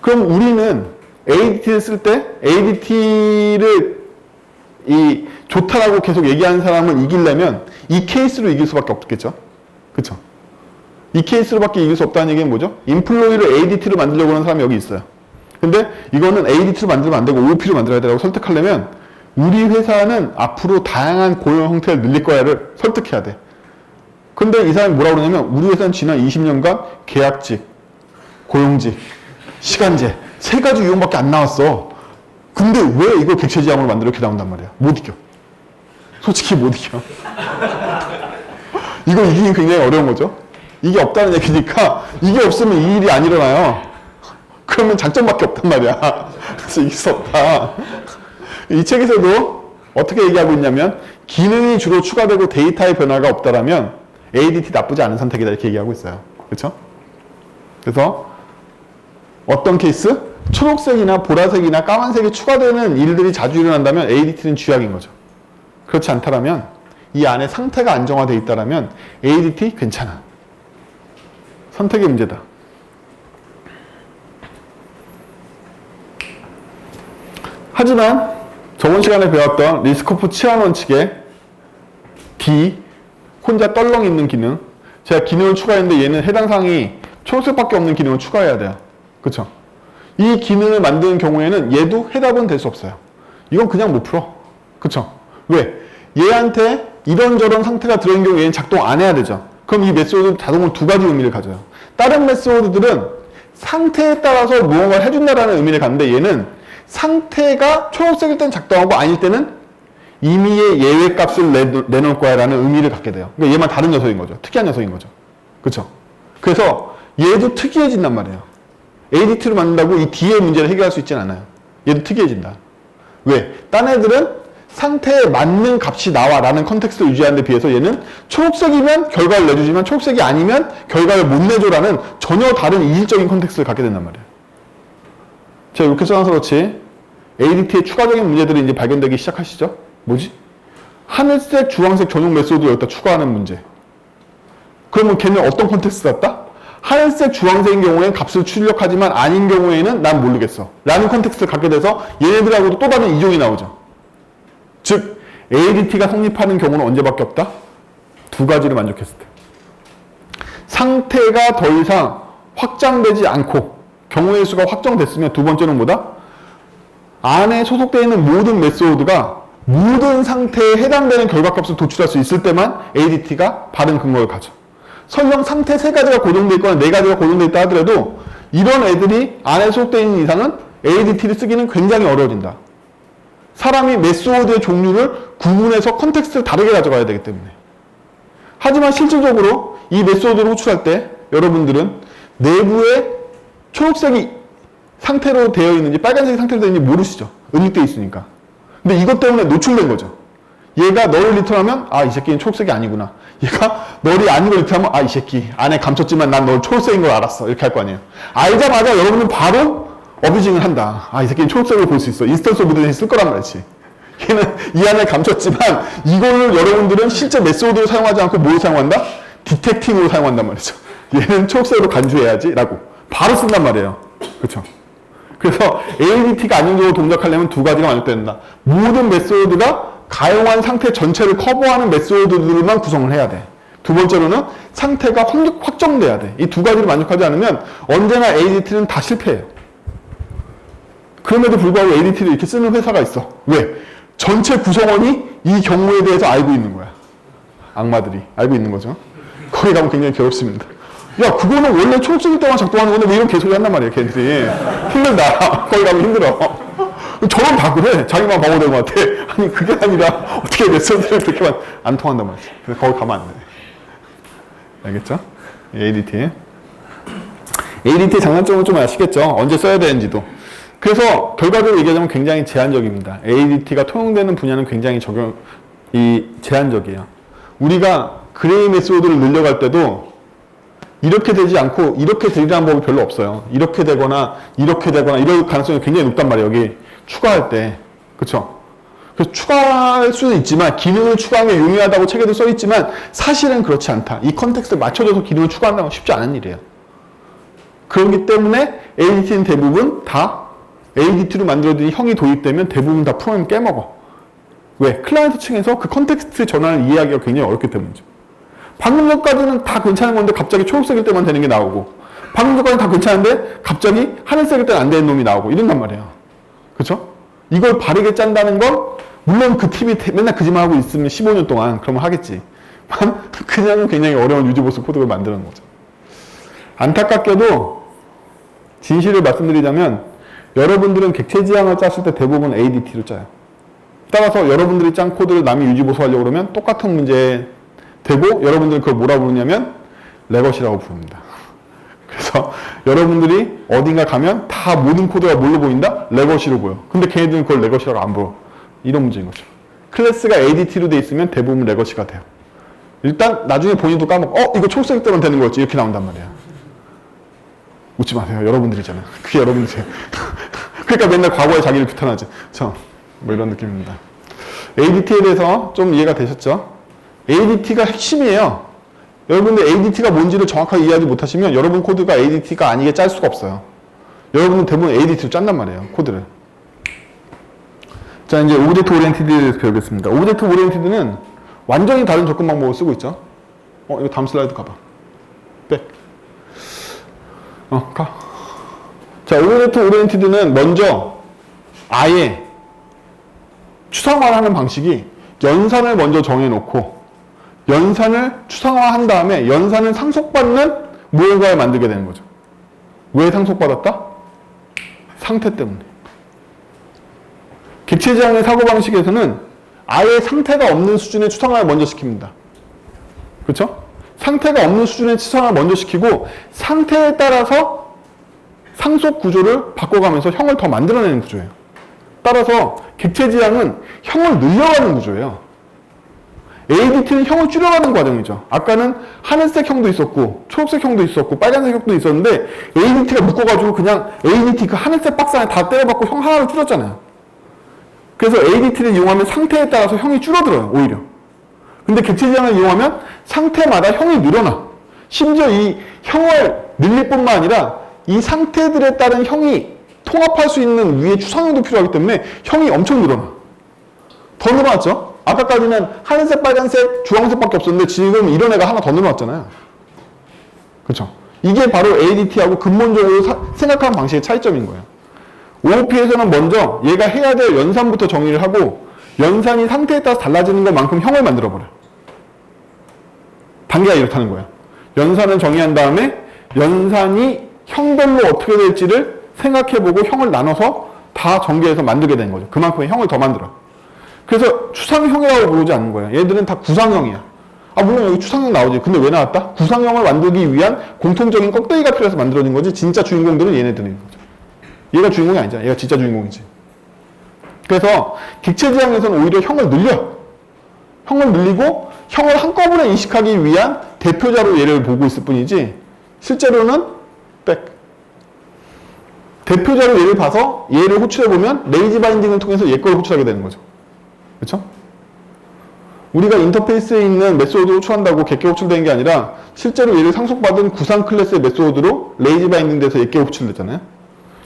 그럼 우리는 ADT를 쓸 때 ADT를 좋다라고 계속 얘기하는 사람을 이기려면 이 케이스로 이길 수밖에 없겠죠? 그쵸? 이 케이스로밖에 이길 수 없다는 얘기는 뭐죠? 인플로이를 ADT로 만들려고 하는 사람이 여기 있어요. 근데 이거는 ADT로 만들면 안 되고 OOP로 만들어야 되라고 설득하려면 우리 회사는 앞으로 다양한 고용 형태를 늘릴 거야를 설득해야 돼. 근데 이 사람이 뭐라고 그러냐면 우리 회사는 지난 20년간 계약직, 고용직, 시간제 3가지 유형밖에 안 나왔어. 근데 왜 이걸 객체지향으로 만들어 이렇게 나온단 말이야. 못 이겨. 솔직히 못 이겨. 이거 이기기 굉장히 어려운 거죠. 이게 없다는 얘기니까 이게 없으면 이 일이 안 일어나요. 그러면 장점밖에 없단 말이야. 그래서 이길 수 없다. 이 책에서도 어떻게 얘기하고 있냐면 기능이 주로 추가되고 데이터의 변화가 없다라면 ADT 나쁘지 않은 선택이다 이렇게 얘기하고 있어요. 그렇죠? 그래서 어떤 케이스? 초록색이나 보라색이나 까만색이 추가되는 일들이 자주 일어난다면 ADT는 쥐약인 거죠. 그렇지 않다면 이 안에 상태가 안정화되어 있다면 ADT 괜찮아. 선택의 문제다. 하지만 저번 시간에 배웠던 리스코프 치환 원칙의 D, 혼자 떨렁 있는 기능, 제가 기능을 추가했는데 얘는 해당 사항이 초록색밖에 없는 기능을 추가해야 돼요. 그쵸? 이 기능을 만드는 경우에는 얘도 해답은 될 수 없어요. 이건 그냥 못 풀어. 그쵸? 왜? 얘한테 이런저런 상태가 들어있는 경우 얘는 작동 안 해야 되죠. 그럼 이 메소드는 자동으로 두 가지 의미를 가져요. 다른 메소드들은 상태에 따라서 무언가를 해준다라는 의미를 갖는데 얘는 상태가 초록색일 땐 작동하고 아닐 때는 임의의 예외 값을 내놓을 거야 라는 의미를 갖게 돼요. 그러니까 얘만 다른 녀석인 거죠. 특이한 녀석인 거죠. 그쵸? 그래서 얘도 특이해진단 말이에요. ADT로 만든다고 이 D의 문제를 해결할 수 있진 않아요. 얘도 특이해진다. 왜? 딴 애들은 상태에 맞는 값이 나와 라는 컨텍스트를 유지하는 데 비해서 얘는 초록색이면 결과를 내주지만 초록색이 아니면 결과를 못 내줘 라는 전혀 다른 이질적인 컨텍스트를 갖게 된단 말이에요. 제가 이렇게 써놔서 그렇지 ADT의 추가적인 문제들이 이제 발견되기 시작하시죠? 뭐지? 하늘색, 주황색 전용 메소드를 여기다 추가하는 문제. 그러면 걔는 어떤 컨텍스트 같다? 하늘색, 주황색인 경우에는 값을 출력하지만 아닌 경우에는 난 모르겠어 라는 컨텍스트를 갖게 돼서 얘네들하고도 또 다른 이종이 나오죠. 즉 ADT가 성립하는 경우는 언제밖에 없다? 두 가지를 만족했을 때. 상태가 더 이상 확장되지 않고 경우의 수가 확정됐으면 두 번째는 뭐다? 안에 소속되어 있는 모든 메소드가 모든 상태에 해당되는 결과값을 도출할 수 있을 때만 ADT가 바른 근거를 가져. 설령 상태 세 가지가 고정되어 있거나 네 가지가 고정되어 있다 하더라도 이런 애들이 안에 소속되어 있는 이상은 ADT를 쓰기는 굉장히 어려워진다. 사람이 메소드의 종류를 구분해서 컨텍스트를 다르게 가져가야 되기 때문에. 하지만 실질적으로 이 메소드를 호출할 때 여러분들은 내부에 초록색이 상태로 되어 있는지 빨간색이 상태로 되어 있는지 모르시죠. 은닉되어 있으니까. 근데 이것 때문에 노출된 거죠. 얘가 너를 리턴하면 아, 이 새끼는 초록색이 아니구나. 얘가 너를 아닌 걸 리턴하면 아, 이 새끼 안에 감췄지만 난 널 초록색인 걸 알았어. 이렇게 할 거 아니에요. 알자마자 여러분은 바로 어뷰징을 한다. 아, 이 새끼는 초록색으로 볼 수 있어. 인스턴스 오브 드레이 쓸 거란 말이지. 얘는 이 안에 감췄지만 이거를 여러분들은 실제 메소드로 사용하지 않고 뭘 사용한다? 디텍팅으로 사용한단 말이죠. 얘는 초록색으로 간주해야지 라고 바로 쓴단 말이에요. 그렇죠? 그래서 ADT가 안정적으로 동작하려면 두 가지가 만족된다. 모든 메소드가 가용한 상태 전체를 커버하는 메소드들만 구성을 해야 돼. 두 번째로는 상태가 확정돼야 돼. 이 두 가지를 만족하지 않으면 언제나 ADT는 다 실패해요. 그럼에도 불구하고 ADT를 이렇게 쓰는 회사가 있어. 왜? 전체 구성원이 이 경우에 대해서 알고 있는 거야. 악마들이 알고 있는 거죠. 거기 가면 굉장히 괴롭습니다. 야, 그거는 원래 초록색일 때만 작동하는 건데 왜 이런 개소리 한단 말이야, 걔들이. 힘들다. 거기 가면 힘들어. 저런 다 그래. 자기만 바보 된 것 같아. 아니, 그게 아니라 어떻게 메소드를 그렇게만 안 통한단 말이지. 그래서 거기 가면 안 돼. 알겠죠? ADT. ADT의 장단점은 좀 아시겠죠? 언제 써야 되는지도. 그래서 결과적으로 얘기하자면 굉장히 제한적입니다. ADT가 통용되는 분야는 굉장히 제한적이에요. 우리가 그레이 메소드를 늘려갈 때도 이렇게 되지 않고 이렇게 되리라는 법이 별로 없어요. 이렇게 되거나 이럴 가능성이 굉장히 높단 말이에요. 여기 추가할 때. 그쵸? 그래서 추가할 수는 있지만 기능을 추가하는 게 용이하다고 책에도 써있지만 사실은 그렇지 않다. 이 컨텍스트에 맞춰져서 기능을 추가한다는 건 쉽지 않은 일이에요. 그렇기 때문에 ADT는 대부분 다 ADT로 만들어진 형이 도입되면 대부분 다 프로그램 깨먹어. 왜? 클라이언트 층에서 그 컨텍스트 전환을 이해하기가 굉장히 어렵기 때문이죠. 방금 전까지는 다 괜찮은 건데 갑자기 초록색일 때만 되는 게 나오고 방금 전까지는 다 괜찮은데 갑자기 하늘색일 때는 안 되는 놈이 나오고 이런단 말이에요. 그쵸? 이걸 바르게 짠다는 건 물론 그 팀이 맨날 그 짓만 하고 있으면 15년 동안 그러면 하겠지. 그냥은 굉장히 어려운 유지보수 코드를 만드는 거죠. 안타깝게도 진실을 말씀드리자면 여러분들은 객체지향을 짰을 때 대부분 ADT로 짜요. 따라서 여러분들이 짠 코드를 남이 유지보수하려고 그러면 똑같은 문제 되고 여러분들은 그걸 뭐라 부르냐면 레거시라고 부릅니다. 그래서 여러분들이 어딘가 가면 다 모든 코드가 뭘로 보인다? 레거시로 보여. 근데 걔네들은 그걸 레거시라고 안 보여. 이런 문제인 거죠. 클래스가 ADT로 돼 있으면 대부분 레거시가 돼요. 일단 나중에 본인도 까먹고 이거 초록색 때만 되는 거였지 이렇게 나온단 말이야. 웃지 마세요. 여러분들이잖아요. 그게 여러분들이세요. 그러니까 맨날 과거에 자기를 규탄하지. 뭐 이런 느낌입니다. ADT에 대해서 좀 이해가 되셨죠? ADT가 핵심이에요. 여러분들 ADT가 뭔지를 정확하게 이해하지 못하시면 여러분 코드가 ADT가 아니게 짤 수가 없어요. 여러분은 대부분 ADT로 짠단 말이에요. 코드를. 자, 이제 오브젝트 오리엔티드에 대해서 배우겠습니다. 오브젝트 오리엔티드는 완전히 다른 접근 방법을 쓰고 있죠. 이거 다음 슬라이드 가봐. 백. 가. 자, 오브젝트 오리엔티드는 먼저 아예 추상화하는 방식이 연산을 먼저 정해놓고 연산을 추상화한 다음에 연산을 상속받는 무언가를 만들게 되는 거죠. 왜 상속받았다? 상태 때문에. 객체지향의 사고방식에서는 아예 상태가 없는 수준의 추상화를 먼저 시킵니다. 그렇죠? 상태가 없는 수준의 추상화를 먼저 시키고 상태에 따라서 상속 구조를 바꿔가면서 형을 더 만들어내는 구조예요. 따라서 객체지향은 형을 늘려가는 구조예요. ADT는 형을 줄여가는 과정이죠. 아까는 하늘색 형도 있었고 초록색 형도 있었고 빨간색 형도 있었는데 ADT가 묶어가지고 그냥 ADT 그 하늘색 박스 안에 다 때려박고 형 하나로 줄였잖아요. 그래서 ADT를 이용하면 상태에 따라서 형이 줄어들어요. 오히려. 근데 객체지향을 이용하면 상태마다 형이 늘어나. 심지어 이 형을 늘릴 뿐만 아니라 이 상태들에 따른 형이 통합할 수 있는 위에 추상형도 필요하기 때문에 형이 엄청 늘어나. 더 늘어났죠? 아까까지는 하늘색, 빨간색, 주황색밖에 없었는데 지금 이런 애가 하나 더 늘어났잖아요. 그렇죠? 이게 바로 ADT하고 근본적으로 생각하는 방식의 차이점인 거예요. OOP에서는 먼저 얘가 해야 될 연산부터 정의를 하고 연산이 상태에 따라서 달라지는 것만큼 형을 만들어버려요. 단계가 이렇다는 거예요. 연산을 정의한 다음에 연산이 형별로 어떻게 될지를 생각해보고 형을 나눠서 다 전개해서 만들게 되는 거죠. 그만큼의 형을 더 만들어. 그래서 추상형이라고 부르지 않는 거예요. 얘들은 다 구상형이야. 물론 여기 추상형 나오지. 근데 왜 나왔다? 구상형을 만들기 위한 공통적인 껍데기가 필요해서 만들어진 거지 진짜 주인공들은 얘네들인 거죠. 얘가 주인공이 아니잖아. 얘가 진짜 주인공이지. 그래서 객체지향에서는 오히려 형을 늘려. 형을 늘리고 형을 한꺼번에 인식하기 위한 대표자로 얘를 보고 있을 뿐이지 실제로는 대표자로 얘를 봐서 얘를 호출해보면 레이지 바인딩을 통해서 얘 걸 호출하게 되는 거죠. 그렇죠? 우리가 인터페이스에 있는 메소드로 호출한다고 객게 호출되는 게 아니라 실제로 얘를 상속받은 구상 클래스의 메소드로 레이지 바인딩 돼서 얘게 호출됐잖아요.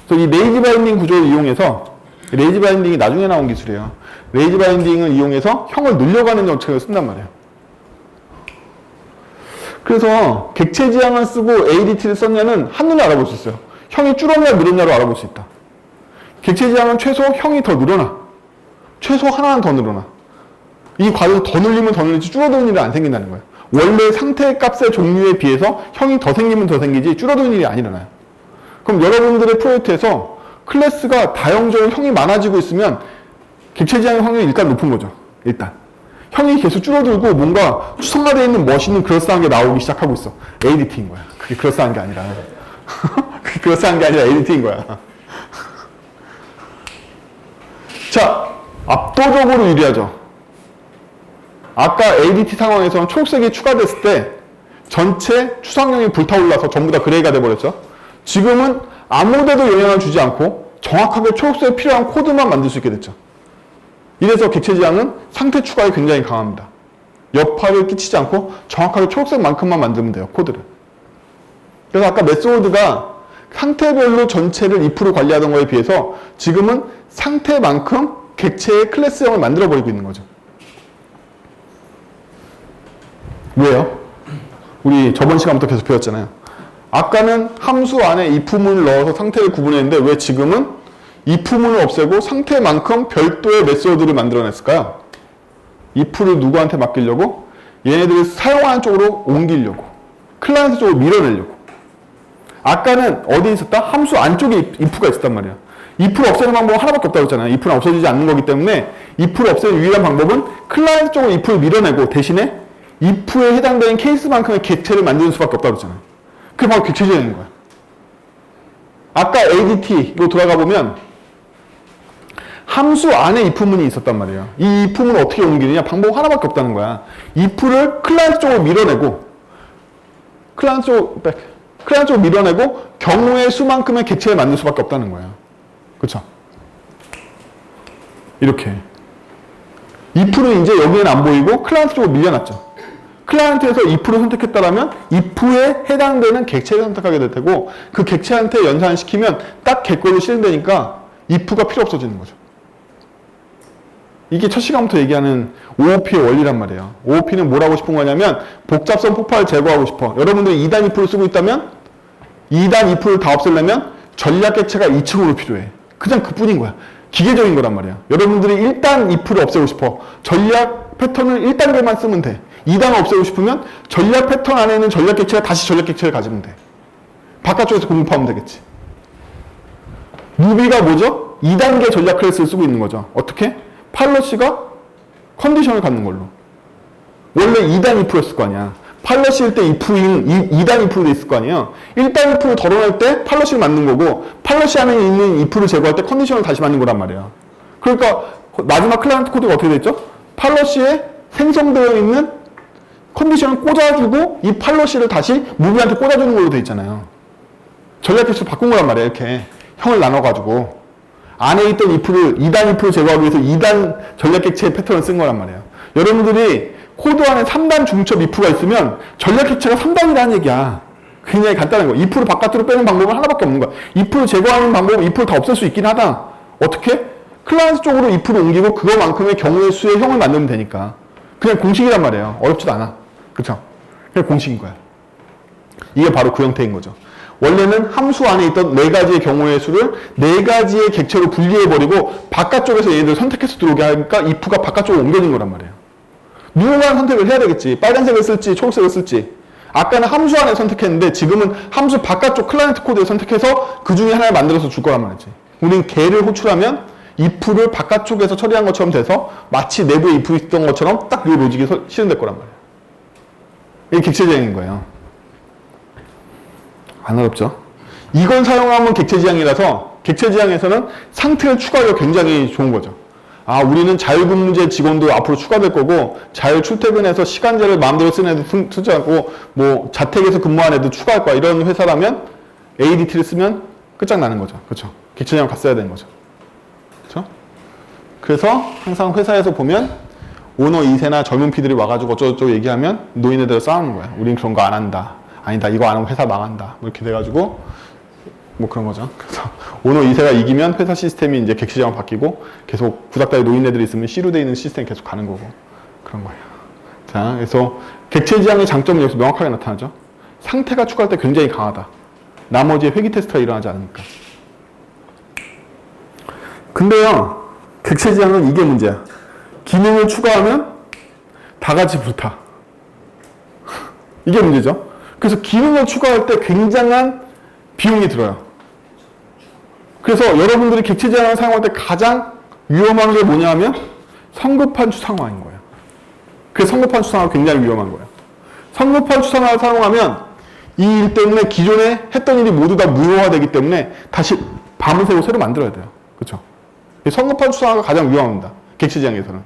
그래서 이 레이지 바인딩 구조를 이용해서 레이지 바인딩이 나중에 나온 기술이에요. 레이지 바인딩을 이용해서 형을 늘려가는 정책을 쓴단 말이에요. 그래서 객체지향을 쓰고 ADT를 썼냐는 한눈에 알아볼 수 있어요. 형이 줄었냐 늘었냐로 알아볼 수 있다. 객체지향은 최소 형이 더 늘어나. 최소 하나는 더 늘어나. 이 과정에서 더 늘리면 더 늘리지 줄어드는 일이 안 생긴다는 거예요. 원래 상태 값의 종류에 비해서 형이 더 생기면 더 생기지 줄어드는 일이 안 일어나요. 그럼 여러분들의 프로젝트에서 클래스가 다형적으로 형이 많아지고 있으면 객체지향의 확률이 일단 높은 거죠. 일단. 형이 계속 줄어들고 뭔가 추상화되어 있는 멋있는 그럴싸한 게 나오기 시작하고 있어. ADT인 거야. 그게 그럴싸한 게 아니라. 그게 그럴싸한 게 아니라 ADT인 거야. 자, 압도적으로 유리하죠. 아까 ADT 상황에서는 초록색이 추가됐을 때 전체 추상형이 불타올라서 전부 다 그레이가 돼버렸죠. 지금은 아무데도 영향을 주지 않고 정확하게 초록색에 필요한 코드만 만들 수 있게 됐죠. 이래서 객체지향은 상태 추가에 굉장히 강합니다. 여파를 끼치지 않고 정확하게 초록색만큼만 만들면 돼요. 코드를. 그래서 아까 메소드가 상태별로 전체를 if로 관리하던 거에 비해서 지금은 상태만큼 객체의 클래스형을 만들어버리고 있는 거죠. 왜요? 우리 저번 시간부터 계속 배웠잖아요. 아까는 함수 안에 if문을 넣어서 상태를 구분했는데 왜 지금은 if문을 없애고 상태만큼 별도의 메소드를 만들어냈을까요? if를 누구한테 맡기려고? 얘네들을 사용하는 쪽으로 옮기려고. 클라이언트 쪽으로 밀어내려고. 아까는 어디 있었다? 함수 안쪽에 if가 있었단 말이야. if를 없애는 방법은 하나밖에 없다고 했잖아요. if는 없어지지 않는 거기 때문에 if를 없애는 유일한 방법은 클라이언트 쪽으로 if를 밀어내고 대신에 if에 해당되는 케이스만큼의 객체를 만드는 수밖에 없다고 했잖아요. 그게 바로 객체지향인 거야. 아까 ADT로 돌아가 보면 함수 안에 if문이 있었단 말이에요. 이 if문을 어떻게 옮기느냐? 방법 하나밖에 없다는 거야. if를 클라이언트 쪽으로 밀어내고 클라이언트 쪽으로 클라이언트 쪽으로 밀어내고 경우의 수만큼의 객체를 만들 수밖에 없다는 거예요. 그쵸? 이렇게. if는 이제 여기에는 안 보이고 클라이언트 쪽으로 밀려났죠. 클라이언트에서 if를 선택했다라면 if에 해당되는 객체를 선택하게 될 테고 그 객체한테 연산시키면 딱 객걸로 실행되니까 if가 필요 없어지는 거죠. 이게 첫 시간부터 얘기하는 OOP의 원리란 말이에요. OOP는 뭘 하고 싶은 거냐면 복잡성 폭발을 제거하고 싶어. 여러분들이 2단 if를 쓰고 있다면 2단 if를 다 없애려면 전략 객체가 2층으로 필요해. 그냥 그뿐인 거야. 기계적인 거란 말이야. 여러분들이 1단 if를 없애고 싶어. 전략 패턴을 1단계만 쓰면 돼. 2단을 없애고 싶으면 전략 패턴 안에 있는 전략 객체가 다시 전략 객체를 가지면 돼. 바깥쪽에서 공급하면 되겠지. 루비가 뭐죠? 2단계 전략 클래스를 쓰고 있는 거죠. 어떻게? 팔러시가 컨디션을 갖는 걸로. 원래 2단 if였을 거 아니야. 팔러시일 때 if인 2단 if로 돼 있을 거 아니에요. 1단 if를 덜어낼 때 팔러시를 맞는 거고 팔러시 안에 있는 if를 제거할 때 컨디션을 다시 맞는 거란 말이에요. 그러니까 마지막 클라이언트 코드가 어떻게 됐죠? 팔러시에 생성되어 있는 컨디션을 꽂아주고 이 팔러시를 다시 무비한테 꽂아주는 걸로 돼 있잖아요. 전략 객체를 바꾼 거란 말이에요. 이렇게 형을 나눠가지고 안에 있던 if를 2단 if를 제거하기 위해서 2단 전략 객체의 패턴을 쓴 거란 말이에요. 여러분들이 코드 안에 3단 중첩 if가 있으면 전략 객체가 3단이라는 얘기야. 굉장히 간단한 거. if를 바깥으로 빼는 방법은 하나밖에 없는 거야. if를 제거하는 방법은 if를 다 없앨 수 있긴 하다. 어떻게? 클라이언트 쪽으로 if를 옮기고 그거만큼의 경우의 수의 형을 만들면 되니까. 그냥 공식이란 말이에요. 어렵지도 않아. 그쵸? 그냥 공식인 거야. 이게 바로 그 형태인 거죠. 원래는 함수 안에 있던 4가지의 경우의 수를 4가지의 객체로 분리해버리고 바깥쪽에서 얘들 선택해서 들어오게 하니까 if가 바깥쪽으로 옮겨진 거란 말이에요. 누군가 선택을 해야 되겠지. 빨간색을 쓸지 초록색을 쓸지. 아까는 함수 안에 선택했는데 지금은 함수 바깥쪽 클라이언트 코드에 선택해서 그 중에 하나를 만들어서 줄 거란 말이지. 우리는 개를 호출하면 if를 바깥쪽에서 처리한 것처럼 돼서 마치 내부에 if 있던 것처럼 딱 이 로직이 실현될 거란 말이에요. 이게 객체지향인 거예요. 안 어렵죠? 이걸 사용하면 객체지향이라서 객체지향에서는 상태를 추가하기가 굉장히 좋은 거죠. 아, 우리는 자율근무제 직원도 앞으로 추가될 거고 자율 출퇴근해서 시간제를 마음대로 쓰는 애도 투자하고 뭐 자택에서 근무하는 애도 추가할 거야. 이런 회사라면 ADT를 쓰면 끝장나는 거죠. 그렇죠? 객체지향 갔어야 되는 거죠. 그렇죠? 그래서 항상 회사에서 보면 오너 2세나 젊은 피들이 와가지고 어쩌고저쩌고 얘기하면 노인네들 싸우는 거야. 우린 그런 거 안 한다. 아니다. 이거 안 하면 회사 망한다. 뭐 이렇게 돼가지고 뭐 그런 거죠. 그래서 오너 2세가 이기면 회사 시스템이 이제 객체지향 바뀌고 계속 구닥다리 노인네들이 있으면 C로 되어 있는 시스템이 계속 가는 거고 그런 거예요. 자, 그래서 객체지향의 장점은 여기서 명확하게 나타나죠. 상태가 추가할 때 굉장히 강하다. 나머지의 회귀 테스트가 일어나지 않으니까. 근데요, 객체지향은 이게 문제야. 기능을 추가하면 다 같이 불타. 이게 문제죠. 그래서 기능을 추가할 때 굉장한 비용이 들어요. 그래서 여러분들이 객체지향을 사용할 때 가장 위험한 게 뭐냐 하면 성급한 추상화인 거예요. 그래서 성급한 추상화가 굉장히 위험한 거예요. 성급한 추상화를 사용하면 이 일 때문에 기존에 했던 일이 모두 다 무효화되기 때문에 다시 밤을 새고 새로 만들어야 돼요. 그렇죠? 성급한 추상화가 가장 위험합니다. 객체지향에서는.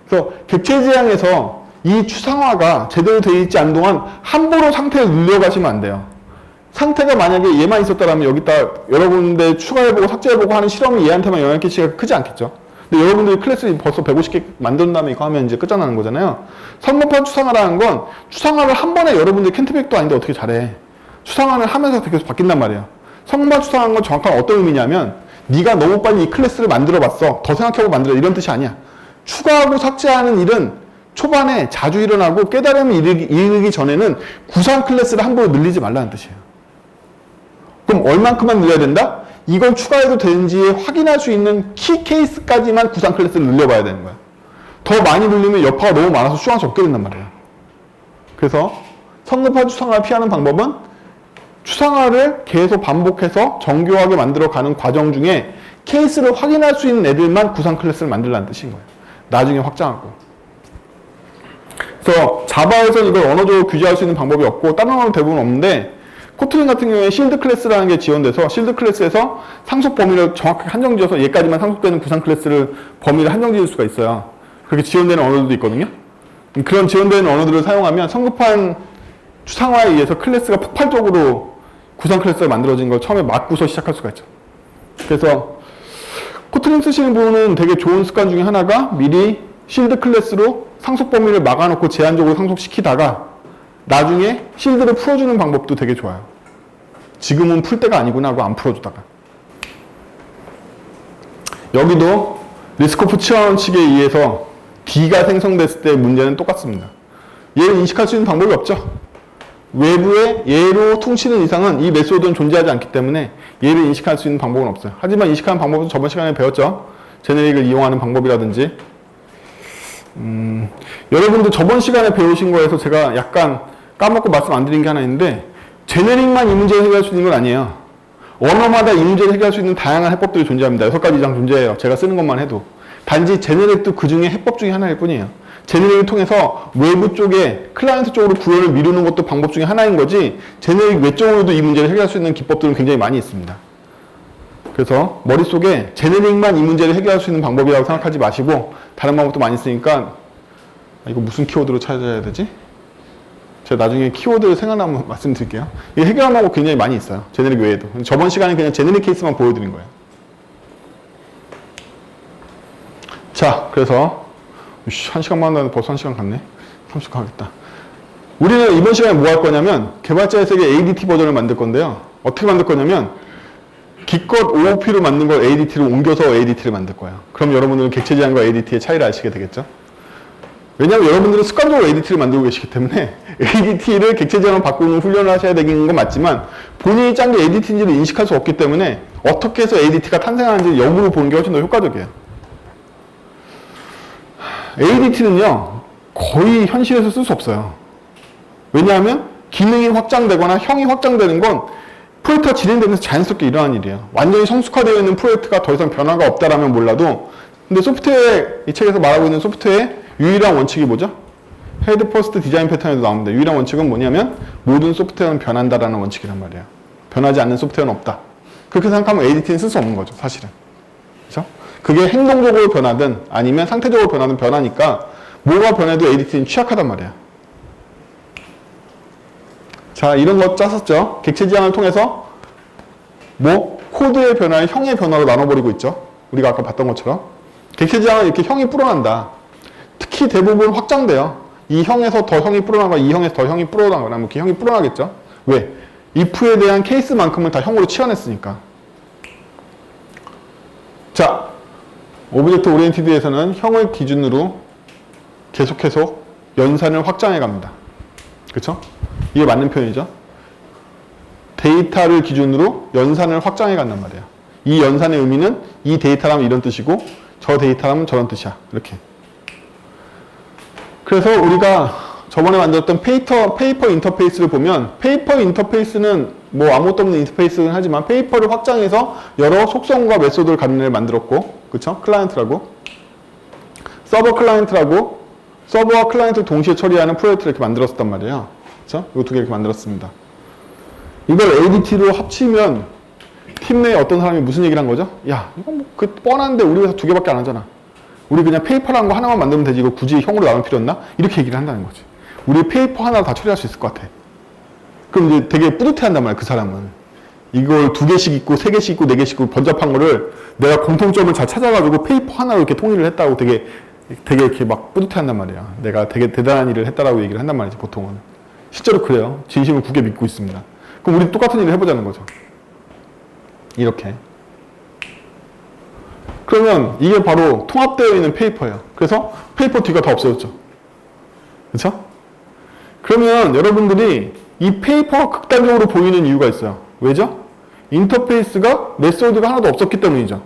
그래서 객체지향에서 이 추상화가 제대로 되어 있지 않은 동안 함부로 상태를 늘려가시면 안 돼요. 상태가 만약에 얘만 있었다면 여기다 여러 군데 추가해보고 삭제해보고 하는 실험이 얘한테만 영향 끼치기가 크지 않겠죠. 근데 여러분들이 클래스 벌써 150개 만든 다음에 이거 하면 이제 끝장나는 거잖아요. 성급한 추상화라는 건 추상화를 한 번에 여러분들이 캔트백도 아닌데 어떻게 잘해. 추상화를 하면서 계속 바뀐단 말이에요. 성급한 추상화는 건 정확한 어떤 의미냐면 네가 너무 빨리 이 클래스를 만들어봤어. 더 생각해보고 만들어. 이런 뜻이 아니야. 추가하고 삭제하는 일은 초반에 자주 일어나고 깨달음이 이르기 전에는 구상 클래스를 함부로 늘리지 말라는 뜻이에요. 그럼 얼만큼만 늘려야 된다? 이걸 추가해도 되는지 확인할 수 있는 키 케이스까지만 구상 클래스를 늘려봐야 되는 거야. 더 많이 늘리면 여파가 너무 많아서 수강할 수 없게 된단 말이에요. 그래서 성급한 추상화를 피하는 방법은 추상화를 계속 반복해서 정교하게 만들어가는 과정 중에 케이스를 확인할 수 있는 애들만 구상 클래스를 만들라는 뜻인 거예요. 나중에 확장하고. 그래서 자바에서는 이걸 언어적으로 규제할 수 있는 방법이 없고 다른 언어는 대부분 없는데 코틀린 같은 경우에 실드 클래스라는 게 지원돼서 실드 클래스에서 상속 범위를 정확하게 한정지어서 얘까지만 상속되는 구상 클래스를 범위를 한정지을 수가 있어요. 그렇게 지원되는 언어들도 있거든요. 그런 지원되는 언어들을 사용하면 성급한 추상화에 의해서 클래스가 폭발적으로 구성 클래스가 만들어진 걸 처음에 막고서 시작할 수가 있죠. 그래서 코틀린 쓰시는 분은 되게 좋은 습관 중에 하나가 미리 실드 클래스로 상속 범위를 막아놓고 제한적으로 상속시키다가 나중에 실드를 풀어주는 방법도 되게 좋아요. 지금은 풀 때가 아니구나 하고 안 풀어주다가. 여기도 리스코프 치환원칙에 의해서 D가 생성됐을 때 문제는 똑같습니다. 얘를 인식할 수 있는 방법이 없죠. 외부에 얘로 퉁치는 이상은 이 메소드는 존재하지 않기 때문에 얘를 인식할 수 있는 방법은 없어요. 하지만 인식하는 방법은 저번 시간에 배웠죠. 제네릭을 이용하는 방법이라든지. 여러분들 저번 시간에 배우신 거에서 제가 약간 까먹고 말씀 안 드린 게 하나 있는데, 제네릭만 이 문제를 해결할 수 있는 건 아니에요. 언어마다 이 문제를 해결할 수 있는 다양한 해법들이 존재합니다. 6가지 이상 존재해요. 제가 쓰는 것만 해도. 단지 제네릭도 그 중에 해법 중에 하나일 뿐이에요. 제네릭을 통해서 외부 쪽에 클라이언트 쪽으로 구현을 미루는 것도 방법 중에 하나인 거지, 제네릭 외적으로도 이 문제를 해결할 수 있는 기법들은 굉장히 많이 있습니다. 그래서 머릿속에 제네릭만 이 문제를 해결할 수 있는 방법이라고 생각하지 마시고 다른 방법도 많이 있으니까, 이거 무슨 키워드로 찾아야 되지? 제가 나중에 키워드 생각나면 말씀드릴게요. 이게 해결하는 방법 굉장히 많이 있어요. 제네릭 외에도. 저번 시간에 그냥 제네릭 케이스만 보여드린 거예요. 자, 그래서 1시간만 한다는데 벌써 1시간 갔네. 30분 가겠다. 우리는 이번 시간에 뭐 할 거냐면 개발자의 세계 ADT 버전을 만들 건데요. 어떻게 만들 거냐면 기껏 OOP로 만든 걸 ADT로 옮겨서 ADT를 만들 거예요. 그럼 여러분들은 객체 지향과 ADT의 차이를 아시게 되겠죠? 왜냐하면 여러분들은 습관적으로 ADT를 만들고 계시기 때문에 ADT를 객체 지향으로 바꾸는 훈련을 하셔야 되는 건 맞지만 본인이 짠 게 ADT인지를 인식할 수 없기 때문에 어떻게 해서 ADT가 탄생하는지 역으로 보는 게 훨씬 더 효과적이에요. ADT는요, 거의 현실에서 쓸 수 없어요. 왜냐하면 기능이 확장되거나 형이 확장되는 건 프로젝트가 진행되면서 자연스럽게 일어나는 일이에요. 완전히 성숙화되어 있는 프로젝트가 더 이상 변화가 없다라면 몰라도, 근데 소프트웨어, 이 책에서 말하고 있는 소프트웨어의 유일한 원칙이 뭐죠? 헤드 퍼스트 디자인 패턴에도 나옵니다. 유일한 원칙은 뭐냐면 모든 소프트웨어는 변한다라는 원칙이란 말이에요. 변하지 않는 소프트웨어는 없다. 그렇게 생각하면 ADT는 쓸 수 없는 거죠, 사실은. 그렇죠? 그게 행동적으로 변하든 아니면 상태적으로 변하든 변하니까 뭐가 변해도 ADT는 취약하단 말이에요. 자, 이런 거 짰었죠. 객체 지향을 통해서 코드의 변화를 형의 변화로 나눠버리고 있죠. 우리가 아까 봤던 것처럼. 객체 지향은 이렇게 형이 불어난다. 특히 대부분 확장돼요. 이 형에서 더 형이 불어나거나 이 형에서 더 형이 불어나거나 이렇게 형이 불어나겠죠. 왜? if에 대한 케이스만큼을 다 형으로 치환했으니까. 자, 오브젝트 오리엔티드에서는 형을 기준으로 계속해서 연산을 확장해 갑니다. 그쵸? 이게 맞는 표현이죠. 데이터를 기준으로 연산을 확장해 간단 말이에요. 이 연산의 의미는 이 데이터라면 이런 뜻이고 저 데이터라면 저런 뜻이야. 이렇게. 그래서 우리가 저번에 만들었던 페이퍼 인터페이스를 보면, 페이퍼 인터페이스는 아무것도 없는 인터페이스는 하지만 페이퍼를 확장해서 여러 속성과 메소드를 갖는 애를 만들었고, 그쵸? 클라이언트라고. 서버 클라이언트라고, 서버와 클라이언트를 동시에 처리하는 프로젝트를 이렇게 만들었단 말이에요. 그쵸? 이거 2개 이렇게 만들었습니다. 이걸 ADT로 합치면 팀 내에 어떤 사람이 무슨 얘기를 한 거죠? 야, 이건 뻔한데 우리 회사 2개밖에 안 하잖아. 우리 그냥 페이퍼라는 거 하나만 만들면 되지, 이거 굳이 형으로 나눌 필요 없나? 이렇게 얘기를 한다는 거지. 우리 페이퍼 하나 다 처리할 수 있을 것 같아. 그럼 이제 되게 뿌듯해 한단 말이야, 그 사람은. 이걸 2개씩 있고 3개씩 있고 4개씩 있고 번잡한 거를 내가 공통점을 잘 찾아가지고 페이퍼 하나로 이렇게 통일을 했다고 되게 이렇게 막 뿌듯해 한단 말이야. 내가 되게 대단한 일을 했다라고 얘기를 한단 말이지, 보통은. 실제로 그래요. 진심을 굳게 믿고 있습니다. 그럼 우리 똑같은 일을 해보자는 거죠. 이렇게. 그러면 이게 바로 통합되어 있는 페이퍼예요. 그래서 페이퍼 뒤가 다 없어졌죠. 그렇죠? 그러면 여러분들이 이 페이퍼가 극단적으로 보이는 이유가 있어요. 왜죠? 인터페이스가 메소드가 하나도 없었기 때문이죠.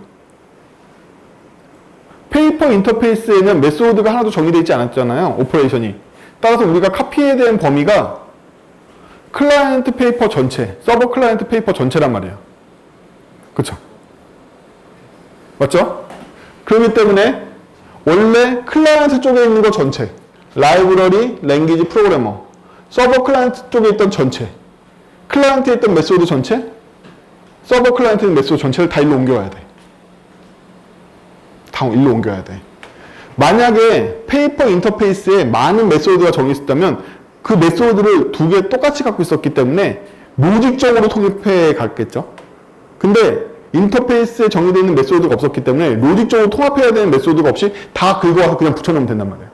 페이퍼 인터페이스에는 메소드가 하나도 정의되어 있지 않았잖아요. 오퍼레이션이. 따라서 우리가 카피해야 되는 범위가 클라이언트 페이퍼 전체, 서버 클라이언트 페이퍼 전체란 말이에요. 그렇죠? 맞죠? 그렇기 때문에 원래 클라이언트 쪽에 있는 거 전체, 라이브러리, 랭귀지, 프로그래머, 서버 클라이언트 쪽에 있던 전체, 클라이언트에 있던 메소드 전체, 서버 클라이언트에 있는 메소드 전체를 다 일로 옮겨와야 돼. 다 일로 옮겨야 돼. 만약에 페이퍼 인터페이스에 많은 메소드가 정의있었다면 그 메소드를 두 개 똑같이 갖고 있었기 때문에 로직적으로 통합해 갔겠죠. 근데 인터페이스에 정의되어 있는 메소드가 없었기 때문에 로직적으로 통합해야 되는 메소드가 없이 다 긁어와서 그냥 붙여놓으면 된단 말이에요.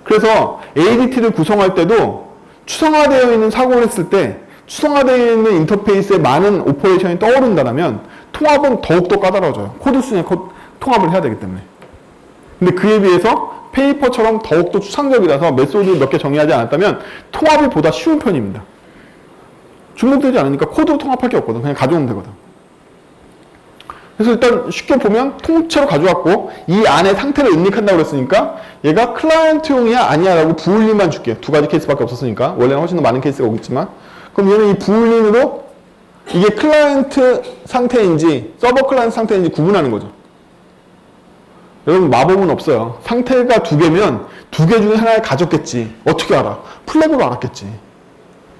그래서 ADT를 구성할 때도 추상화되어 있는 사고를 했을 때 추상화되어 있는 인터페이스에 많은 오퍼레이션이 떠오른다면 통합은 더욱더 까다로워져요. 코드 순에 통합을 해야 되기 때문에. 근데 그에 비해서 페이퍼처럼 더욱더 추상적이라서 메소드 몇 개 정의하지 않았다면 통합이 보다 쉬운 편입니다. 중복되지 않으니까 코드로 통합할 게 없거든. 그냥 가져오면 되거든. 그래서 일단 쉽게 보면 통째로 가져왔고 이 안에 상태를 입력한다고 그랬으니까 얘가 클라이언트용이야 아니야 라고 부울림만 줄게. 두 가지 케이스밖에 없었으니까 원래는 훨씬 더 많은 케이스가 오겠지만 그럼 얘는 이 부울림으로 이게 클라이언트 상태인지 서버 클라이언트 상태인지 구분하는 거죠. 여러분 마법은 없어요. 상태가 두 개면 두 개 중에 하나를 가졌겠지. 어떻게 알아? 플래그로 알았겠지.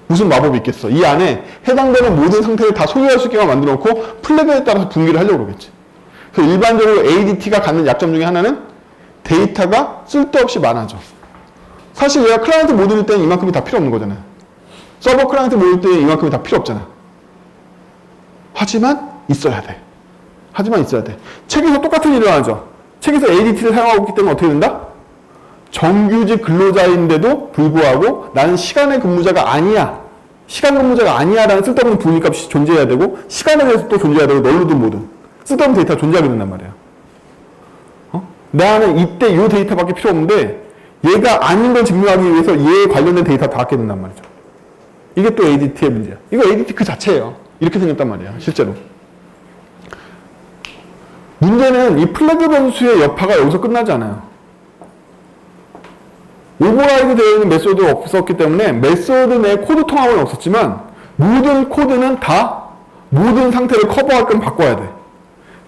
무슨 마법이 있겠어. 이 안에 해당되는 모든 상태를 다 소유할 수 있게만 만들어 놓고 플래그에 따라서 분기를 하려고 그러겠지. 그래서 일반적으로 ADT가 갖는 약점 중에 하나는 데이터가 쓸데없이 많아져. 사실 얘가 클라이언트 모드일 때는 이만큼이 다 필요 없는 거잖아요. 서버 클라이언트 모드일 때는 이만큼이 다 필요 없잖아. 하지만 있어야 돼. 하지만 있어야 돼. 책에서 똑같은 일을 하죠. 책에서 ADT를 사용하고 있기 때문에 어떻게 된다? 정규직 근로자인데도 불구하고 나는 시간의 근무자가 아니야. 시간 근무자가 아니야 라는 쓸데없는 부분값이 존재해야 되고 시간에 대해서 또 존재해야 되고 널로든 뭐든 쓸데없는 데이터가 존재하게 된단 말이야. 나는 이때 이 데이터밖에 필요 없는데 얘가 아닌 걸 증명하기 위해서 얘에 관련된 데이터 다 갖게 된단 말이죠. 이게 또 ADT의 문제야. 이거 ADT 그 자체예요. 이렇게 생겼단 말이야. 실제로. 문제는 이 플래그 변수의 여파가 여기서 끝나지 않아요. 오버라이드 되어 있는 메소드가 없었기 때문에 메소드 내 코드 통합은 없었지만 모든 코드는 다 모든 상태를 커버할 건 바꿔야 돼.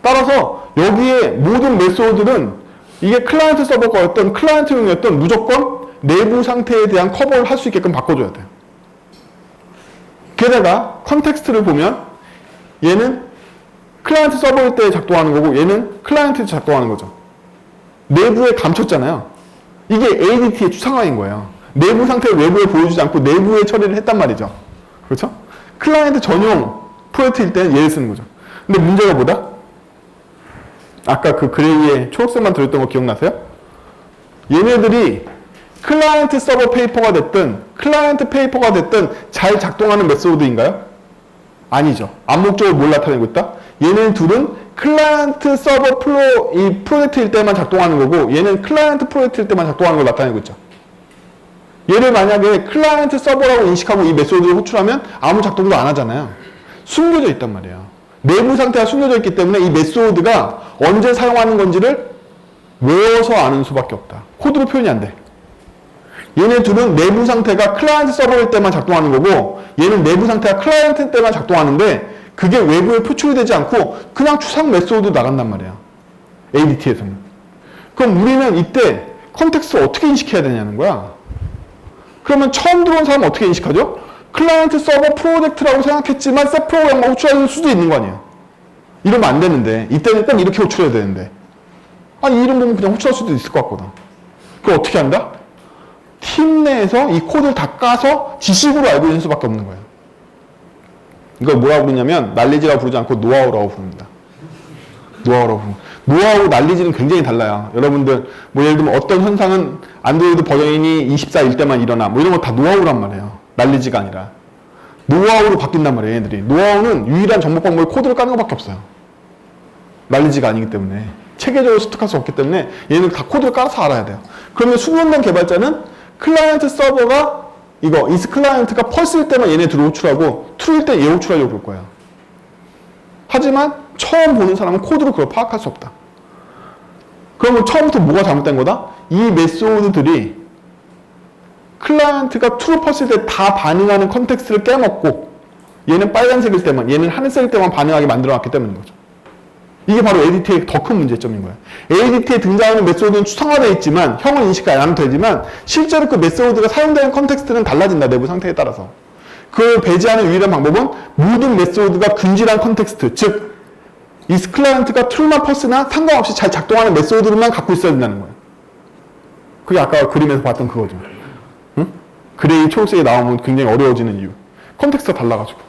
따라서 여기에 모든 메소드는 이게 클라이언트 서버가였던 클라이언트용이었던 무조건 내부 상태에 대한 커버를 할 수 있게끔 바꿔줘야 돼요. 게다가 컨텍스트를 보면 얘는 클라이언트 서버일 때 작동하는 거고 얘는 클라이언트에 작동하는 거죠. 내부에 감췄잖아요. 이게 ADT의 추상화인 거예요. 내부 상태를 외부에 보여주지 않고 내부에 처리를 했단 말이죠. 그렇죠? 클라이언트 전용 프로젝트일 때는 얘를 쓰는 거죠. 근데 문제가 뭐다? 아까 그 그레이에 초록색만 들어있던 거 기억나세요? 얘네들이 클라이언트 서버 페이퍼가 됐든 클라이언트 페이퍼가 됐든 잘 작동하는 메소드인가요? 아니죠. 암묵적으로 뭘 나타내고 있다? 얘네 둘은 클라이언트 서버 이 프로젝트일 때만 작동하는 거고 얘는 클라이언트 프로젝트일 때만 작동하는 걸 나타내고 있죠. 얘를 만약에 클라이언트 서버라고 인식하고 이 메소드를 호출하면 아무 작동도 안 하잖아요. 숨겨져 있단 말이에요. 내부 상태가 숨겨져 있기 때문에 이 메소드가 언제 사용하는 건지를 외워서 아는 수밖에 없다. 코드로 표현이 안 돼. 얘네 둘은 내부 상태가 클라이언트 서버일 때만 작동하는 거고 얘는 내부 상태가 클라이언트 때만 작동하는데 그게 외부에 표출이 되지 않고 그냥 추상 메소드 나간단 말이야. ADT에서는. 그럼 우리는 이때 컨텍스트를 어떻게 인식해야 되냐는 거야. 그러면 처음 들어온 사람은 어떻게 인식하죠? 클라이언트 서버 프로젝트라고 생각했지만 셋 프로그램만 호출할 수도 있는 거 아니야. 이러면 안 되는데 이때는 꼭 이렇게 호출해야 되는데 이 이름 보면 그냥 호출할 수도 있을 것 같거든. 그걸 어떻게 한다? 팀 내에서 이 코드를 다 까서 지식으로 알고 있는 수밖에 없는 거예요. 이걸 뭐라고 부르냐면 난리지라고 부르지 않고 노하우라고 부릅니다. 노하우라고 부릅니다. 노하우 난리지는 굉장히 달라요. 여러분들 뭐 예를 들면 어떤 현상은 안드로이드 버전이 24일 때만 일어나 뭐 이런 거 다 노하우란 말이에요. 난리지가 아니라 노하우로 바뀐단 말이에요. 얘들이. 노하우는 유일한 정보 방법이 코드를 까는 것밖에 없어요. 난리지가 아니기 때문에 체계적으로 습득할 수 없기 때문에 얘는 다 코드를 깔아서 알아야 돼요. 그러면 숙련된 개발자는 클라이언트 서버가 이거 is 클라이언트가 펄스일 때만 얘네 둘을 호출하고 true일 때 얘 호출하려고 그럴 거예요. 하지만 처음 보는 사람은 코드로 그걸 파악할 수 없다. 그러면 처음부터 뭐가 잘못된 거다? 이 메소드들이 클라이언트가 true 펄스일 때 다 반응하는 컨텍스트를 깨먹고 얘는 빨간색일 때만 얘는 하늘색일 때만 반응하게 만들어놨기 때문인 거죠. 이게 바로 ADT의 더 큰 문제점인 거예요. ADT에 등장하는 메소드는 추상화되어 있지만 형은 인식 안 하면 되지만 실제로 그 메소드가 사용되는 컨텍스트는 달라진다. 내부 상태에 따라서. 그걸 배제하는 유일한 방법은 모든 메소드가 균질한 컨텍스트 즉 is 클라이언트가 true나 false나 상관없이 잘 작동하는 메소드만 갖고 있어야 된다는 거예요. 그게 아까 그림에서 봤던 그거죠. 응? 그레이, 초록색이 나오면 굉장히 어려워지는 이유. 컨텍스트가 달라가지고.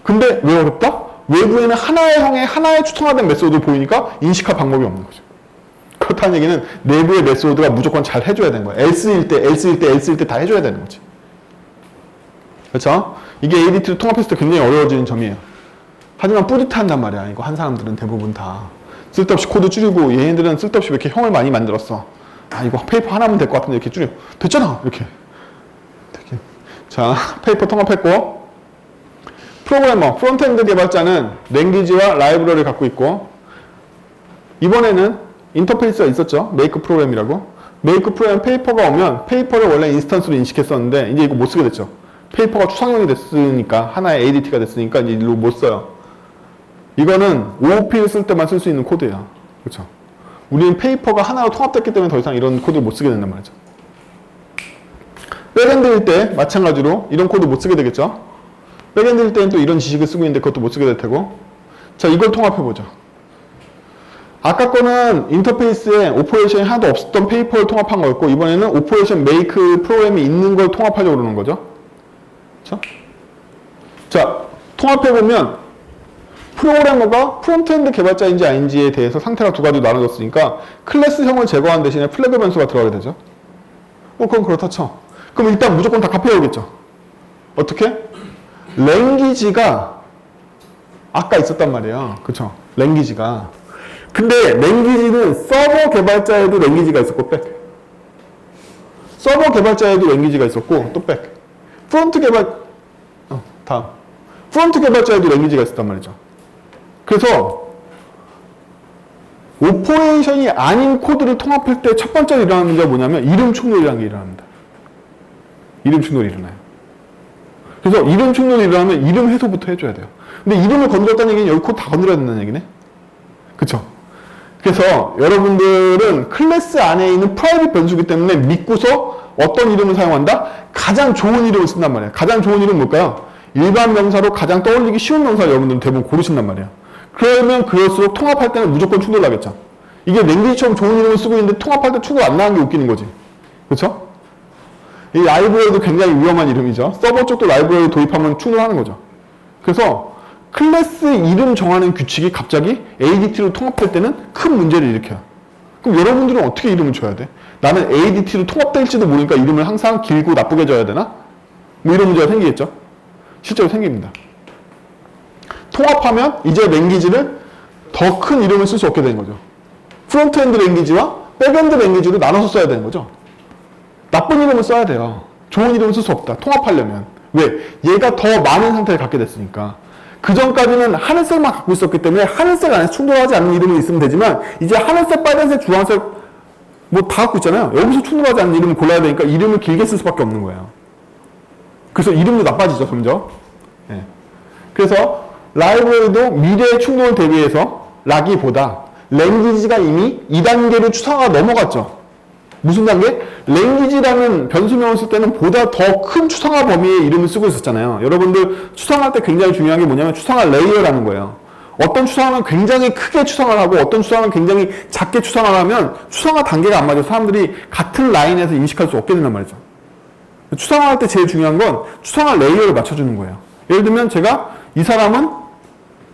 근데 왜 어렵다? 외부에는 하나의 형의 하나의 추상화된 메소드 보이니까 인식할 방법이 없는 거죠. 그렇다는 얘기는 내부의 메소드가 무조건 잘 해줘야 되는 거야. else일 때, else일 때, else일 때 다 해줘야 되는 거지. 그렇죠? 이게 ADT로 통합했을 때 굉장히 어려워지는 점이에요. 하지만 뿌듯한단 말이야. 이거 한 사람들은 대부분 다. 쓸데없이 코드 줄이고 얘네들은 쓸데없이 왜 이렇게 형을 많이 만들었어. 아 이거 페이퍼 하나면 될 것 같은데 이렇게 줄여. 됐잖아. 이렇게. 자, 페이퍼 통합했고 프로그래머, 프론트엔드 개발자는 랭귀지와 라이브러리를 갖고 있고 이번에는 인터페이스가 있었죠. 메이크 프로그램이라고. 메이크 프로그램 페이퍼가 오면 페이퍼를 원래 인스턴스로 인식했었는데 이제 이거 못 쓰게 됐죠. 페이퍼가 추상형이 됐으니까 하나의 ADT가 됐으니까 이제 일로 못 써요. 이거는 OOP를 쓸 때만 쓸 수 있는 코드예요. 그렇죠? 우리는 페이퍼가 하나로 통합됐기 때문에 더 이상 이런 코드를 못 쓰게 된단 말이죠. 백엔드일 때 마찬가지로 이런 코드 못 쓰게 되겠죠. 백엔드일 때는 또 이런 지식을 쓰고 있는데 그것도 못 쓰게 될 테고. 자, 이걸 통합해보죠. 아까 거는 인터페이스에 오퍼레이션이 하나도 없었던 페이퍼를 통합한 거였고 이번에는 오퍼레이션 메이크 프로그램이 있는 걸 통합하려고 그러는 거죠. 그렇죠? 자, 통합해보면 프로그래머가 프론트엔드 개발자인지 아닌지에 대해서 상태가 두 가지로 나눠졌으니까 클래스형을 제거한 대신에 플래그 변수가 들어가게 되죠. 그건 그렇다 쳐. 그럼 일단 무조건 다 카피해오겠죠. 어떻게? 랭귀지가 아까 있었단 말이에요. 그쵸? 랭귀지가. 근데 랭귀지는 서버 개발자에도 랭귀지가 있었고 백. 서버 개발자에도 랭귀지가 있었고 또 백. 프론트 개발 다음. 프론트 개발자에도 랭귀지가 있었단 말이죠. 그래서 오퍼레이션이 아닌 코드를 통합할 때 첫 번째로 일어나는 문제가 뭐냐면 이름 충돌이라는 게 일어납니다. 이름 충돌이 일어나요. 그래서 이름 충돌이 일어나면 이름 해소부터 해줘야 돼요. 근데 이름을 건드렸다는 얘기는 여기 코드 다 건드려야 된다는 얘기네. 그쵸? 그래서 여러분들은 클래스 안에 있는 프라이빗 변수기 때문에 믿고서 어떤 이름을 사용한다? 가장 좋은 이름을 쓴단 말이에요. 가장 좋은 이름은 뭘까요? 일반 명사로 가장 떠올리기 쉬운 명사를 여러분들은 대부분 고르신단 말이에요. 그러면 그럴수록 통합할 때는 무조건 충돌 나겠죠. 이게 랭귀지처럼 좋은 이름을 쓰고 있는데 통합할 때 충돌 안 나는 게 웃기는 거지. 그렇죠? 이 라이브러리도 굉장히 위험한 이름이죠. 서버 쪽도 라이브러리 도입하면 충돌하는 거죠. 그래서 클래스 이름 정하는 규칙이 갑자기 ADT로 통합할 때는 큰 문제를 일으켜요. 그럼 여러분들은 어떻게 이름을 줘야 돼? 나는 ADT로 통합될지도 모르니까 이름을 항상 길고 나쁘게 줘야 되나? 뭐 이런 문제가 생기겠죠. 실제로 생깁니다. 통합하면 이제 랭귀지를 더 큰 이름을 쓸 수 없게 되는 거죠. 프론트엔드 랭귀지와 백엔드 랭귀지로 나눠서 써야 되는 거죠. 나쁜 이름을 써야 돼요. 좋은 이름을 쓸 수 없다. 통합하려면. 왜? 얘가 더 많은 상태를 갖게 됐으니까. 그 전까지는 하늘색만 갖고 있었기 때문에 하늘색 안에 충돌하지 않는 이름이 있으면 되지만 이제 하늘색, 빨간색, 주황색 뭐 다 갖고 있잖아요. 여기서 충돌하지 않는 이름을 골라야 되니까 이름을 길게 쓸 수밖에 없는 거예요. 그래서 이름도 나빠지죠, 점점. 네. 그래서 라이브러리도 미래의 충돌을 대비해서 라기보다 랭귀지가 이미 2단계로 추상화가 넘어갔죠. 무슨 단계? 랭귀지라는 변수명을 쓸 때는 보다 더 큰 추상화 범위의 이름을 쓰고 있었잖아요. 여러분들 추상할 때 굉장히 중요한 게 뭐냐면 추상화 레이어라는 거예요. 어떤 추상화는 굉장히 크게 추상화를 하고 어떤 추상화는 굉장히 작게 추상화를 하면 추상화 단계가 안 맞아서 사람들이 같은 라인에서 인식할 수 없게 된단 말이죠. 추상화할 때 제일 중요한 건 추상화 레이어를 맞춰주는 거예요. 예를 들면 제가 이 사람은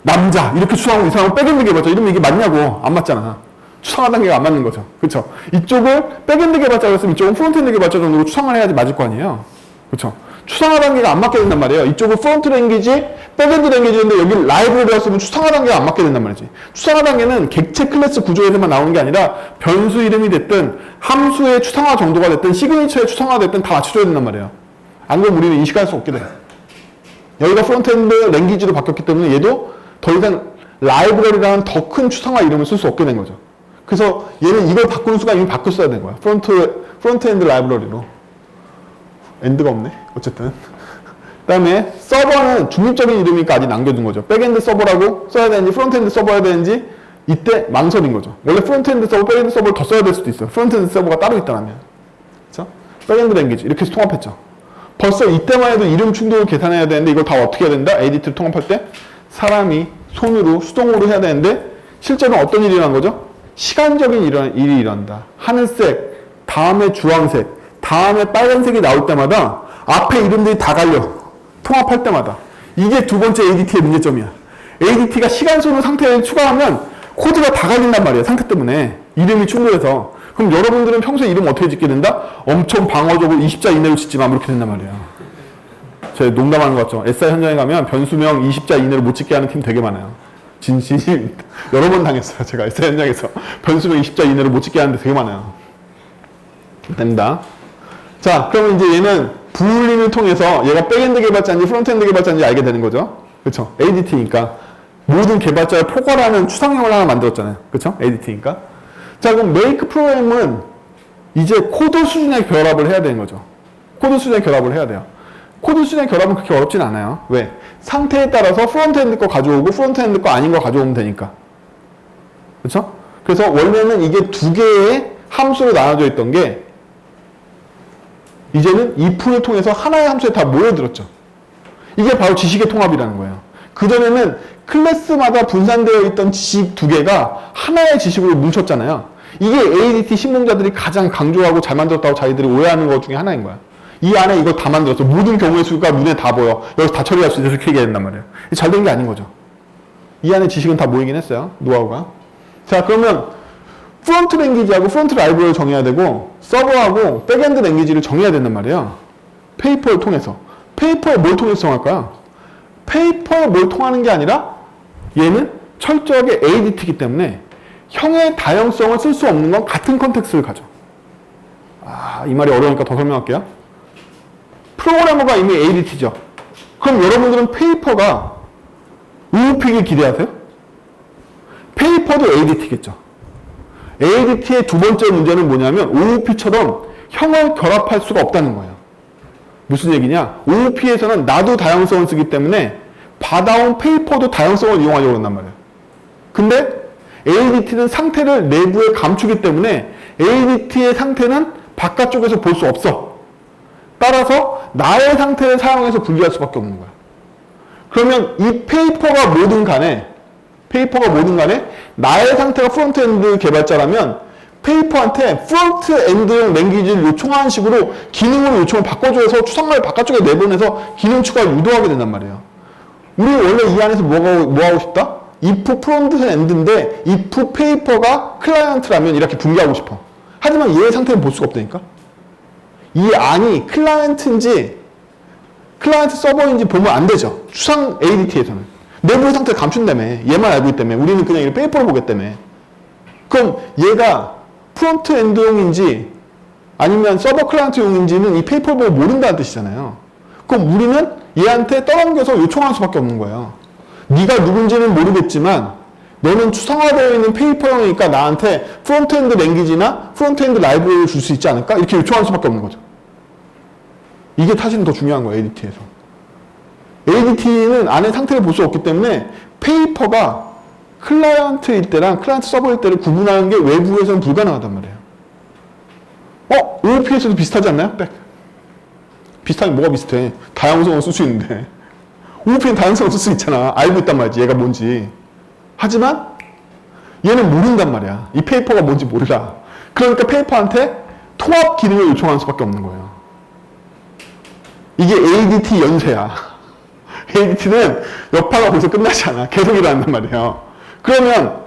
남자 이렇게 추상하고 이 사람은 백엔드 개발자 이러면 이게 맞냐고. 안 맞잖아. 추상화 단계가 안 맞는 거죠. 그렇죠? 이쪽을 백엔드 개발자로 했으면 이쪽은 프론트엔드 개발자 정도로 추상화를 해야지 맞을 거 아니에요. 그렇죠? 추상화 단계가 안 맞게 된단 말이에요. 이쪽은 프론트 랭귀지, 백엔드 랭귀지인데 여기 라이브러리를 쓰면 추상화 단계가 안 맞게 된단 말이지. 추상화 단계는 객체 클래스 구조에서만 나오는 게 아니라 변수 이름이 됐든 함수의 추상화 정도가 됐든 시그니처의 추상화가 됐든 다 맞춰줘야 된단 말이에요. 안 그러면 우리는 인식할 수 없게 돼요. 여기가 프론트엔드 랭귀지로 바뀌었기 때문에 얘도 더 이상 라이브러리라는 더 큰 추상화 이름을 쓸 수 없게 된 거죠. 그래서 얘는 이걸 바꾸는 순간 이미 바뀌었어야 된 거야. 프론트엔드 라이브러리로. 엔드가 없네. 어쨌든. 그 다음에 서버는 중립적인 이름이니까 아직 남겨둔 거죠. 백엔드 서버라고 써야 되는지 프론트엔드 서버 해야 되는지 이때 망설인 거죠. 원래 프론트엔드 서버, 백엔드 서버를 더 써야 될 수도 있어요. 프론트엔드 서버가 따로 있다면. 그렇죠? 백엔드 랭귀지 이렇게 해서 통합했죠. 벌써 이때만 해도 이름 충돌을 계산해야 되는데 이걸 다 어떻게 해야 된다? ADT를 통합할 때 사람이 손으로 수동으로 해야 되는데 실제로는 어떤 일이 일어난 거죠? 시간적인 일이 일어난다. 하늘색, 다음에 주황색, 다음에 빨간색이 나올 때마다 앞에 이름들이 다 갈려. 통합할 때마다. 이게 두 번째 ADT의 문제점이야. ADT가 시간순으로 상태를 추가하면 코드가 다 갈린단 말이에요. 상태 때문에. 이름이 충돌해서. 그럼 여러분들은 평소에 이름 어떻게 짓게 된다? 엄청 방어적으로 20자 이내로 짓지만 이렇게 된단 말이에요. 제가 농담하는 거 같죠? SI 현장에 가면 변수명 20자 이내로 못 짓게 하는 팀 되게 많아요. 진심 여러 번 당했어요. 제가 SI 현장에서 변수명 20자 이내로 못 짓게 하는데 되게 많아요. 됩니다. 자, 그러면 이제 얘는 부울린을 통해서 얘가 백엔드 개발자인지 프론트엔드 개발자인지 알게 되는 거죠. 그렇죠? ADT니까 모든 개발자의 포괄하는 추상형을 하나 만들었잖아요. 그렇죠? ADT니까. 자, 그럼 메이크 프로그램은 이제 코드 수준의 결합을 해야 되는 거죠. 코드 수준의 결합을 해야 돼요. 코드 수준의 결합은 그렇게 어렵진 않아요. 왜? 상태에 따라서 프론트엔드 거 가져오고 프론트엔드 거 아닌 거 가져오면 되니까. 그렇죠? 그래서 원래는 이게 두 개의 함수로 나눠져 있던 게 이제는 if를 통해서 하나의 함수에 다 모여들었죠. 이게 바로 지식의 통합이라는 거예요. 그전에는 클래스마다 분산되어 있던 지식 두 개가 하나의 지식으로 뭉쳤잖아요. 이게 ADT 신봉자들이 가장 강조하고 잘 만들었다고 자기들이 오해하는 것 중에 하나인 거야. 이 안에 이거 다 만들었어. 모든 경우의 수가 눈에 다 보여. 여기서 다 처리할 수 있어서 이렇게 얘기한단 말이에요. 잘 된 게 아닌 거죠. 이 안에 지식은 다 모이긴 했어요. 노하우가. 자, 그러면 프론트 랭귀지하고 프론트 라이브러리를 정해야 되고 서버하고 백엔드 랭귀지를 정해야 된단 말이에요. 페이퍼를 통해서. 페이퍼에 뭘 통해서 정할까요? 페이퍼에 뭘 통하는 게 아니라 얘는 철저하게 ADT이기 때문에 형의 다양성을 쓸 수 없는 건 같은 컨텍스트를 가져. 이 말이 어려우니까 더 설명할게요. 프로그래머가 이미 ADT죠. 그럼 여러분들은 페이퍼가 우우픽을 기대하세요? 페이퍼도 ADT겠죠. ADT의 두 번째 문제는 뭐냐면 OOP처럼 형을 결합할 수가 없다는 거예요. 무슨 얘기냐? OOP에서는 나도 다양성을 쓰기 때문에 받아온 페이퍼도 다양성을 이용하려고 한단 말이에요. 근데 ADT는 상태를 내부에 감추기 때문에 ADT의 상태는 바깥쪽에서 볼 수 없어. 따라서 나의 상태를 사용해서 분리할 수밖에 없는 거야. 그러면 이 페이퍼가 뭐든 간에 나의 상태가 프론트엔드 개발자라면 페이퍼한테 프론트엔드용 랭귀지를 요청하는 식으로 기능으로 요청을 바꿔줘서 추상화를 바깥쪽에 내보내서 기능 추가를 유도하게 된단 말이에요. 우리 원래 이 안에서 뭐 하고 싶다? if 프론트엔드인데 if 페이퍼가 클라이언트라면 이렇게 분리하고 싶어. 하지만 얘의 상태는 볼 수가 없다니까? 이 안이 클라이언트인지 클라이언트 서버인지 보면 안 되죠. 추상 ADT에서는. 내부의 상태를 감춘다며. 얘만 알고 있다며. 우리는 그냥 이 페이퍼를 보겠다며. 그럼 얘가 프론트엔드용인지 아니면 서버 클라이언트용인지는 이 페이퍼를 보고 모른다는 뜻이잖아요. 그럼 우리는 얘한테 떠넘겨서 요청할 수밖에 없는 거예요. 네가 누군지는 모르겠지만 너는 추상화되어 있는 페이퍼형이니까 나한테 프론트엔드 랭귀지나 프론트엔드 라이브러리를 줄 수 있지 않을까? 이렇게 요청할 수밖에 없는 거죠. 이게 사실은 더 중요한 거예요. ADT에서. ADT는 안에 상태를 볼 수 없기 때문에 페이퍼가 클라이언트일 때랑 클라이언트 서버일 때를 구분하는 게 외부에서는 불가능하단 말이에요. OOP에서도 비슷하지 않나요? 비슷하게 뭐가 비슷해? 다양성을 쓸 수 있는데. OOP는 다양성을 쓸 수 있잖아. 알고 있단 말이지. 얘가 뭔지. 하지만 얘는 모른단 말이야. 이 페이퍼가 뭔지 몰라. 그러니까 페이퍼한테 통합 기능을 요청하는 수밖에 없는 거예요. 이게 ADT 연쇄야. ADT는 여파가 벌써 끝나지 않아. 계속 일어난단 말이에요. 그러면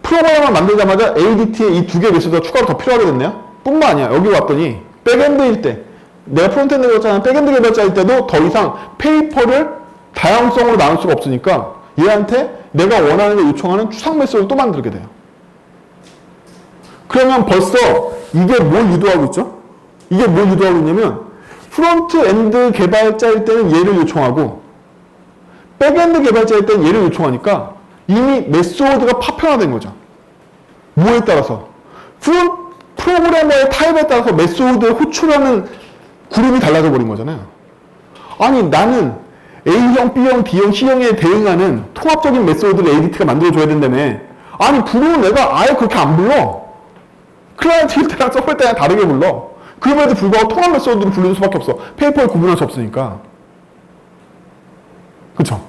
프로그램을 만들자마자 ADT에 이 두 개의 메시지가 추가로 더 필요하게 됐네요. 뿐만 아니야. 여기 왔더니 백엔드일 때 내가 프론트엔드 개발자는 백엔드 개발자일 때도 더 이상 페이퍼를 다양성으로 나눌 수가 없으니까 얘한테 내가 원하는 걸 요청하는 추상 메시지를 또 만들게 돼요. 그러면 벌써 이게 뭘 유도하고 있죠? 이게 뭘 유도하고 있냐면 프론트엔드 개발자일 때는 얘를 요청하고 백엔드 개발자일 때는 얘를 요청하니까 이미 메소드가 파편화된 거죠. 뭐에 따라서? 프로그래머의 타입에 따라서 메소드를 호출하는 그룹이 달라져 버린 거잖아요. 아니 나는 A형, B형, D형, C형에 대응하는 통합적인 메소드를 ADT가 만들어줘야 된다며. 아니 부르는 내가 아예 그렇게 안 불러. 클라이언트일 때랑 서버일 때랑 다르게 불러. 그럼에도 불구하고 통합 메소드를 부르는 수밖에 없어. 페이퍼를 구분할 수 없으니까. 그쵸?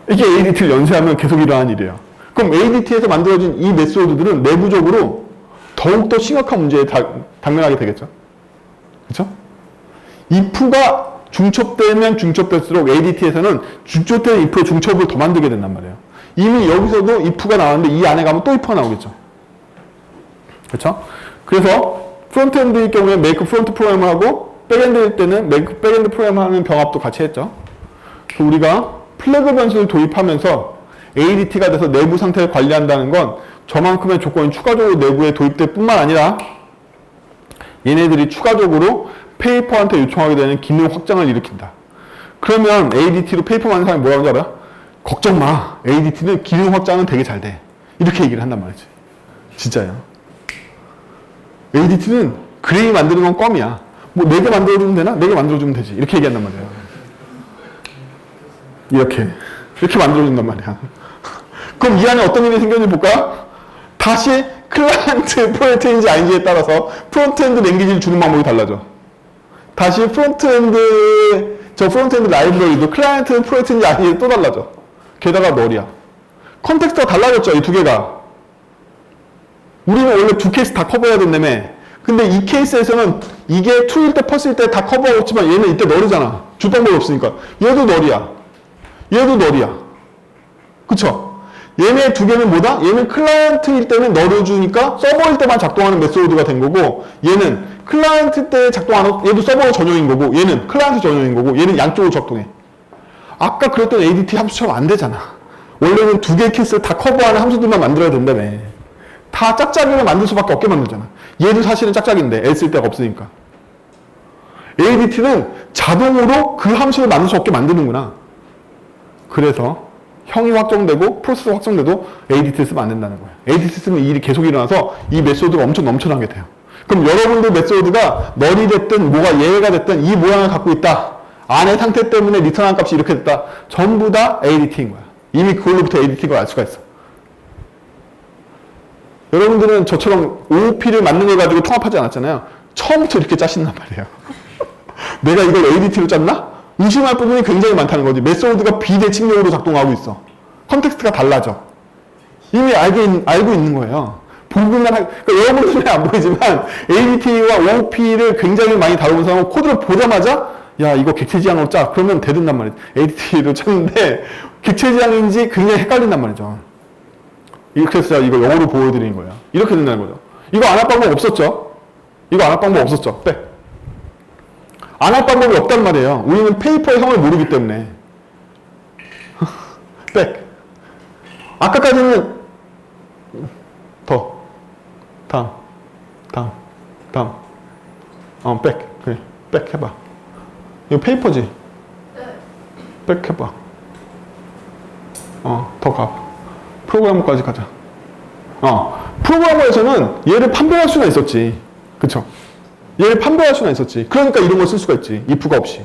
이게 ADT를 연쇄하면 계속 일어나는 일이에요. 그럼 ADT에서 만들어진 이 메소드들은 내부적으로 더욱더 심각한 문제에 당면하게 되겠죠. 그쵸? if가 중첩되면 중첩될수록 ADT에서는 중첩된 if에 중첩을 더 만들게 된단 말이에요. 이미 여기서도 if가 나왔는데 이 안에 가면 또 if가 나오겠죠. 그쵸? 그래서 프론트엔드일 경우에 make front 프로그램을 하고 백엔드일 때는 make 백엔드 프로그램을 하는 병합도 같이 했죠. 우리가 플래그 변수를 도입하면서 ADT가 돼서 내부 상태를 관리한다는 건 저만큼의 조건이 추가적으로 내부에 도입될 뿐만 아니라 얘네들이 추가적으로 페이퍼한테 요청하게 되는 기능 확장을 일으킨다. 그러면 ADT로 페이퍼 만든 사람이 뭐라고 하지 알아? 걱정 마. ADT는 기능 확장은 되게 잘 돼. 이렇게 얘기를 한단 말이지. 진짜요. ADT는 그레이 만드는 건 껌이야. 뭐 4개 만들어주면 되나? 4개 만들어주면 되지. 이렇게 얘기한단 말이에요. 이렇게 만들어준단 말이야. 그럼 이 안에 어떤 일이 생겼는지 볼까요? 다시 클라이언트 프로젝트인지 아닌지에 따라서 프론트엔드 랭귀지를 주는 방법이 달라져. 다시 프론트엔드 라이브러리도 클라이언트 프로젝트인지 아닌지 또 달라져. 게다가 널이야. 컨텍스트가 달라졌죠, 이 두 개가. 우리는 원래 두 케이스 다 커버해야 된다며. 근데 이 케이스에서는 이게 true일 때 false일 때 다 커버하고 있지만 얘는 이때 널이잖아. 줄 방법이 없으니까. 얘도 널이야. 얘도 널이야. 그쵸? 얘네 두 개는 뭐다? 얘는 클라이언트일 때는 널을 주니까 서버일 때만 작동하는 메소드가 된 거고, 얘는 클라이언트 때 작동 안 하고, 얘도 서버 전용인 거고, 얘는 클라이언트 전용인 거고, 얘는 양쪽으로 작동해. 아까 그랬던 ADT 함수처럼 안 되잖아. 원래는 두 개의 케이스를 다 커버하는 함수들만 만들어야 된다며. 다 짝짝이를 만들 수밖에 없게 만들잖아. 얘도 사실은 짝짝인데 L 쓸 데가 없으니까. ADT는 자동으로 그 함수를 만들 수 없게 만드는구나. 그래서 형이 확정되고 프로세스 확정돼도 ADT 쓰면 안 된다는 거예요. ADT 쓰면 이 일이 계속 일어나서 이 메소드가 엄청 넘쳐나게 돼요. 그럼 여러분들 메소드가 널이 됐든 뭐가 예외가 됐든 이 모양을 갖고 있다. 안의 상태 때문에 리턴한 값이 이렇게 됐다. 전부 다 ADT인 거야. 이미 그걸로부터 ADT인 걸 알 수가 있어. 여러분들은 저처럼 OOP를 만든 걸 가지고 통합하지 않았잖아요. 처음부터 이렇게 짜신단 말이에요. 내가 이걸 ADT로 짰나? 의심할 부분이 굉장히 많다는 거지. 메소드가 비대칭적으로 작동하고 있어. 컨텍스트가 달라져. 이미 알고 있는 거예요. 그러니까 여러분 눈에 안 보이지만 ADT와 OOP를 굉장히 많이 다루는 사람은 코드를 보자마자 야 이거 객체지향으로 짜. 그러면 되든단 말이지. ADT로 짰는데 객체지향인지 굉장히 헷갈린단 말이죠. 이렇게 해서 이거 영어로 보여드리는 거예요. 이렇게 된다는 거죠. 이거 안 할 방법 없었죠? 이거 안 할 방법 없었죠? 안 할 방법이 없단 말이에요. 우리는 페이퍼의 형을 모르기 때문에. 아까까지는 다음 그래 해봐. 이거 페이퍼지? 네. 해봐. 더 가. 프로그래머까지 가자. 프로그래머에서는 얘를 판별할 수가 있었지. 그쵸? 얘를 판별할 수가 있었지. 그러니까 이런 걸 쓸 수가 있지. if가 없이.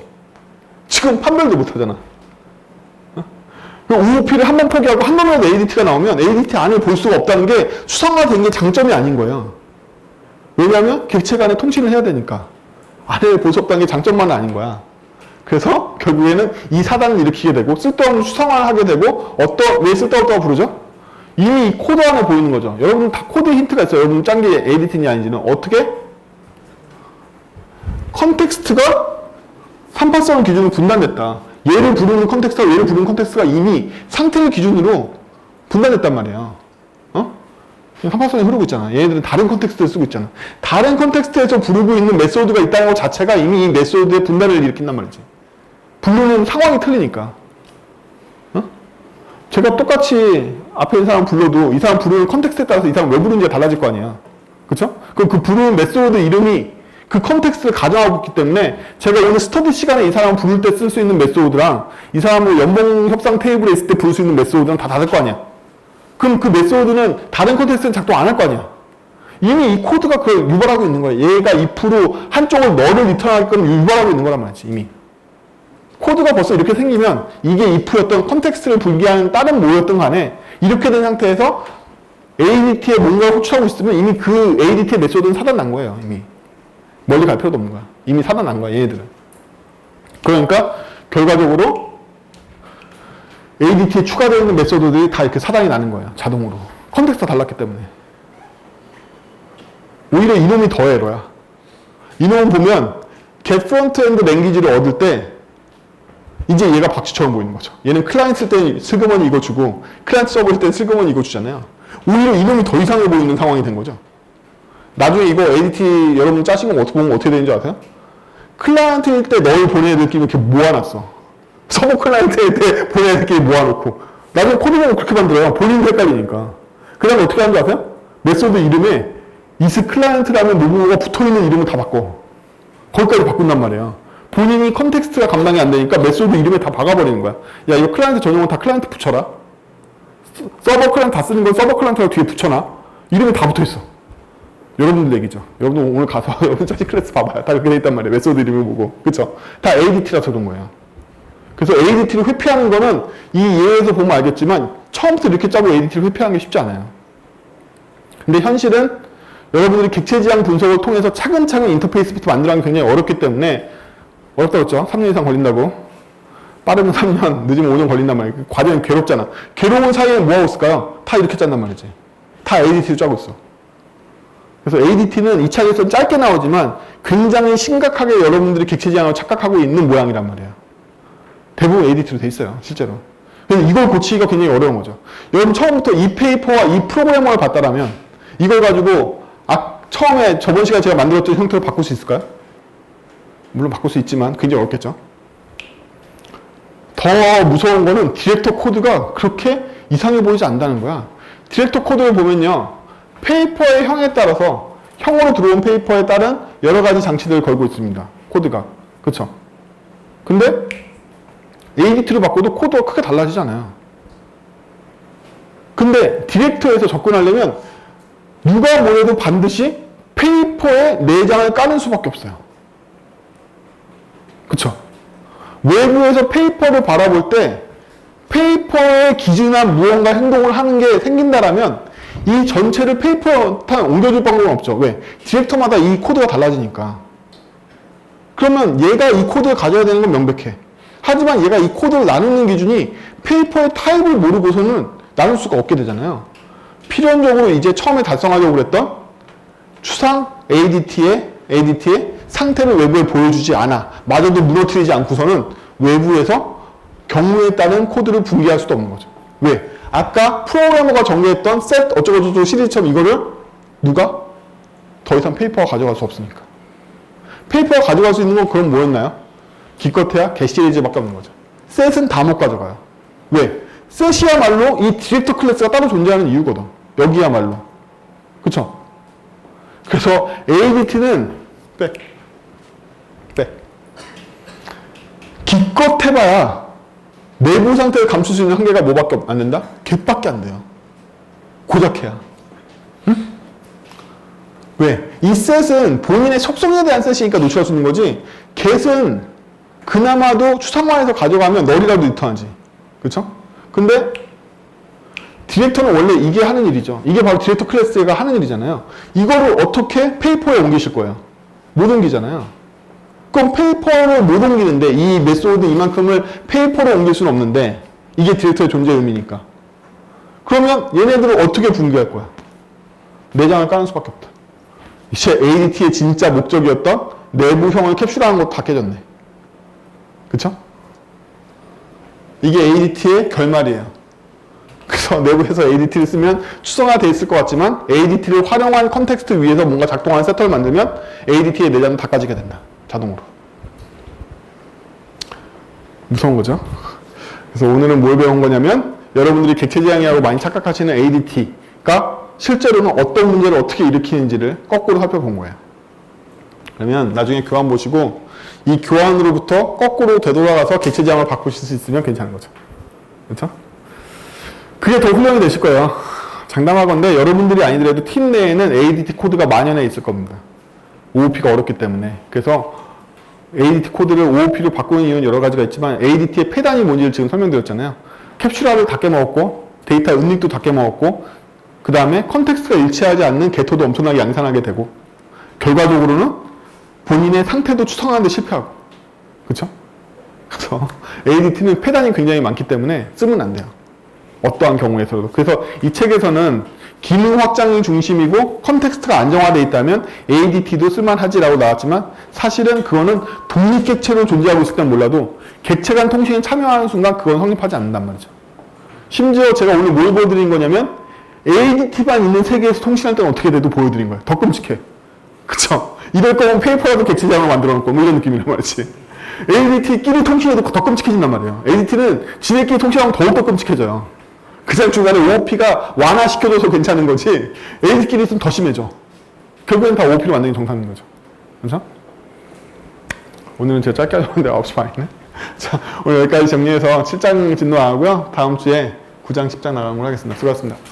지금 판별도 못 하잖아. OOP를 한 번 포기하고 한 번이라도 ADT가 나오면 ADT 안을 볼 수가 없다는 게 수상화된 게 장점이 아닌 거예요. 왜냐하면 객체 간에 통신을 해야 되니까. 안을 볼 수 없다는 게 장점만은 아닌 거야. 그래서 결국에는 이 사단을 일으키게 되고 쓸데없는 수상화를 하게 되고 왜 쓸데없다고 부르죠? 이미 이 코드 안에 보이는 거죠. 여러분 다 코드 힌트가 있어요. 여러분 짠 게 ADT인지 아닌지는 어떻게? 컨텍스트가 3파선 기준으로 분단됐다. 얘를 부르는 컨텍스트와 얘를 부르는 컨텍스트가 이미 상태를 기준으로 분단됐단 말이에요. 3파선이 흐르고 있잖아. 얘네들은 다른 컨텍스트를 쓰고 있잖아. 다른 컨텍스트에서 부르고 있는 메소드가 있다는 것 자체가 이미 이 메소드의 분단을 일으킨단 말이지. 부르는 상황이 틀리니까. 제가 똑같이 앞에 있는 사람 불러도 이 사람 부르는 컨텍스트에 따라서 이 사람 왜 부르는지가 달라질 거 아니야. 그쵸? 그럼 그 부르는 메소드 이름이 그 컨텍스트를 가정하고 있기 때문에 제가 오늘 스터디 시간에 이 사람 부를 때 쓸 수 있는 메소드랑 이 사람을 연봉 협상 테이블에 있을 때 부를 수 있는 메소드랑 다 다를 거 아니야. 그럼 그 메소드는 다른 컨텍스트는 작동 안 할 거 아니야. 이미 이 코드가 그걸 유발하고 있는 거야. 얘가 if로 한쪽을 너를 리턴하게끔 유발하고 있는 거란 말이지, 이미. 코드가 벌써 이렇게 생기면 이게 if였던 컨텍스트를 불기하는 다른 뭐였던 간에 이렇게 된 상태에서 ADT에 뭔가를 호출하고 있으면 이미 그 ADT의 메소드는 사단 난 거예요, 이미. 멀리 갈 필요도 없는 거야. 이미 사단 난 거야, 얘네들은. 그러니까 결과적으로 ADT에 추가되어 있는 메소드들이 다 이렇게 사단이 나는 거예요, 자동으로. 컨텍스트가 달랐기 때문에. 오히려 이놈이 더 에러야. 이놈은 보면 get front end 랭귀지를 얻을 때 이제 얘가 박쥐처럼 보이는 거죠. 얘는 클라이언트 쓸 때 슬그머니 이거 주고 클라이언트 서버일 때 슬그머니 이거 주잖아요. 오히려 이놈이 더 이상해 보이는 상황이 된 거죠. 나중에 이거 ADT 여러분 짜신 거 보면 어떻게 되는지 아세요? 클라이언트일 때 널 보내야 될 끼리 이렇게 모아놨어. 서버 클라이언트일 때 보내야 될 끼리 모아놓고 나중에 코드 보면 그렇게 만들어요. 본인도 헷갈리니까. 그 다음에 어떻게 하는 줄 아세요? 메소드 이름에 is 클라이언트라는 로고가 붙어있는 이름을 다 바꿔. 거기까지 바꾼단 말이에요. 본인이 컨텍스트가 감당이 안 되니까 메소드 이름에 다 박아버리는 거야. 야, 이거 클라이언트 전용은 다 클라이언트 붙여라. 서버 클라이언트 다 쓰는 건 서버 클라이언트가 뒤에 붙여놔. 이름이 다 붙어있어. 여러분들 얘기죠. 여러분 오늘 가서 여러분 짜식 클래스 봐봐요. 다 그렇게 돼 있단 말이에요. 메소드 이름을 보고. 그쵸? 다 ADT라서 그런 거예요. 그래서 ADT를 회피하는 거는 이 예에서 보면 알겠지만 처음부터 이렇게 짜고 ADT를 회피하는 게 쉽지 않아요. 근데 현실은 여러분들이 객체 지향 분석을 통해서 차근차근 인터페이스부터 만들어가는 게 굉장히 어렵기 때문에 어렵다고 했죠? 3년 이상 걸린다고. 빠르면 3년, 늦으면 5년 걸린단 말이에요. 과정이 괴롭잖아. 괴로운 사이에 뭐하고 있을까요? 다 이렇게 짠단 말이지. 다 ADT를 짜고 있어. 그래서 ADT는 2차에서 짧게 나오지만 굉장히 심각하게 여러분들이 객체 지향을 착각하고 있는 모양이란 말이에요. 대부분 ADT로 돼 있어요, 실제로. 그래서 이걸 고치기가 굉장히 어려운 거죠. 여러분 처음부터 이 페이퍼와 이 프로그래머를 봤다라면 이걸 가지고 처음에 저번 시간에 제가 만들었던 형태로 바꿀 수 있을까요? 물론 바꿀 수 있지만 굉장히 어렵겠죠. 더 무서운 거는 디렉터 코드가 그렇게 이상해 보이지 않는다는 거야. 디렉터 코드를 보면요. 페이퍼의 형에 따라서 형으로 들어온 페이퍼에 따른 여러 가지 장치들을 걸고 있습니다. 코드가. 그쵸? 근데 ADT로 바꿔도 코드가 크게 달라지잖아요. 근데 디렉터에서 접근하려면 누가 뭐래도 반드시 페이퍼에 내장을 까는 수밖에 없어요. 그쵸? 외부에서 페이퍼를 바라볼 때 페이퍼에 기준한 무언가 행동을 하는 게 생긴다라면 이 전체를 페이퍼에 옮겨줄 방법은 없죠. 왜? 디렉터마다 이 코드가 달라지니까. 그러면 얘가 이 코드를 가져야 되는 건 명백해. 하지만 얘가 이 코드를 나누는 기준이 페이퍼의 타입을 모르고서는 나눌 수가 없게 되잖아요. 필연적으로 이제 처음에 달성하려고 그랬던 추상 ADT의 상태를 외부에 보여주지 않아. 마저도 무너뜨리지 않고서는 외부에서 경우에 따른 코드를 붕괴할 수도 없는 거죠. 왜? 아까 프로그래머가 정리했던 set 어쩌고저쩌고 시리즈처럼 이거를 누가? 더 이상 페이퍼가 가져갈 수 없으니까. 페이퍼가 가져갈 수 있는 건 그럼 뭐였나요? 기껏해야 get 시리즈밖에 없는 거죠. set은 다 못 가져가요. 왜? set이야말로 이 디렉터 클래스가 따로 존재하는 이유거든. 여기야말로. 그쵸? 그래서 ADT는 기껏 해봐야 내부 상태를 감출 수 있는 한계가 뭐밖에 안 된다? get밖에 안 돼요. 고작해야. 응? 왜? 이 set은 본인의 속성에 대한 set이니까 노출할 수 있는 거지 get은 그나마도 추상화해서 가져가면 널이라도 리턴하지. 그쵸? 근데 디렉터는 원래 이게 하는 일이죠. 이게 바로 디렉터 클래스가 하는 일이잖아요. 이거를 어떻게 페이퍼에 옮기실 거예요? 못 옮기잖아요. 그럼 페이퍼를 못 옮기는데 이 메소드 이만큼을 페이퍼로 옮길 수는 없는데 이게 디렉터의 존재 의미니까. 그러면 얘네들을 어떻게 붕괴할 거야? 내장을 까는 수밖에 없다. 이제 ADT의 진짜 목적이었던 내부형을 캡슐하는 것도 다 깨졌네. 그쵸? 이게 ADT의 결말이에요. 그래서 내부에서 ADT를 쓰면 추상화되어 있을 것 같지만 ADT를 활용한 컨텍스트 위에서 뭔가 작동하는 세터를 만들면 ADT의 내장은 다 까지게 된다. 자동으로. 무서운 거죠? 그래서 오늘은 뭘 배운 거냐면 여러분들이 객체 지향이라고 많이 착각하시는 ADT가 실제로는 어떤 문제를 어떻게 일으키는지를 거꾸로 살펴본 거예요. 그러면 나중에 교환 보시고 이 교환으로부터 거꾸로 되돌아가서 객체 지향을 바꾸실 수 있으면 괜찮은 거죠. 그렇죠? 그게 더 훌륭히 되실 거예요. 장담하건대 여러분들이 아니더라도 팀 내에는 ADT 코드가 만연해 있을 겁니다. OOP가 어렵기 때문에. 그래서 ADT 코드를 OOP로 바꾸는 이유는 여러 가지가 있지만 ADT의 폐단이 뭔지를 지금 설명드렸잖아요. 캡슐화를 다 깨먹었고 데이터 은닉도 다 깨먹었고 그 다음에 컨텍스트가 일치하지 않는 게토도 엄청나게 양산하게 되고 결과적으로는 본인의 상태도 추상하는 데 실패하고. 그쵸? 그래서 ADT는 폐단이 굉장히 많기 때문에 쓰면 안 돼요. 어떠한 경우에서도. 그래서 이 책에서는 기능 확장이 중심이고 컨텍스트가 안정화되어 있다면 ADT도 쓸만하지라고 나왔지만 사실은 그거는 독립객체로 존재하고 있을 땐 몰라도 객체 간 통신에 참여하는 순간 그건 성립하지 않는단 말이죠. 심지어 제가 오늘 뭘 보여드린 거냐면 ADT만 있는 세계에서 통신할 때는 어떻게 돼도 보여드린 거예요. 더 끔찍해. 그쵸? 이럴 거면 페이퍼라도 객체장을 만들어 놓고 뭐 이런 느낌이란 말이지. ADT끼리 통신해도 더 끔찍해진단 말이에요. ADT는 지네끼리 통신하면 더욱더 끔찍해져요. 그냥 중간에 OOP가 완화시켜줘서 괜찮은 거지 ADT끼리 있으면 더 심해져. 결국엔 다 OOP로 만드는 게 정상인 거죠. 그렇죠? 오늘은 제가 짧게 하려는데 9시 반이네. 자, 오늘 여기까지 정리해서 7장 진도 나가고요. 다음 주에 9장, 10장 나가는 걸로 하겠습니다. 수고하셨습니다.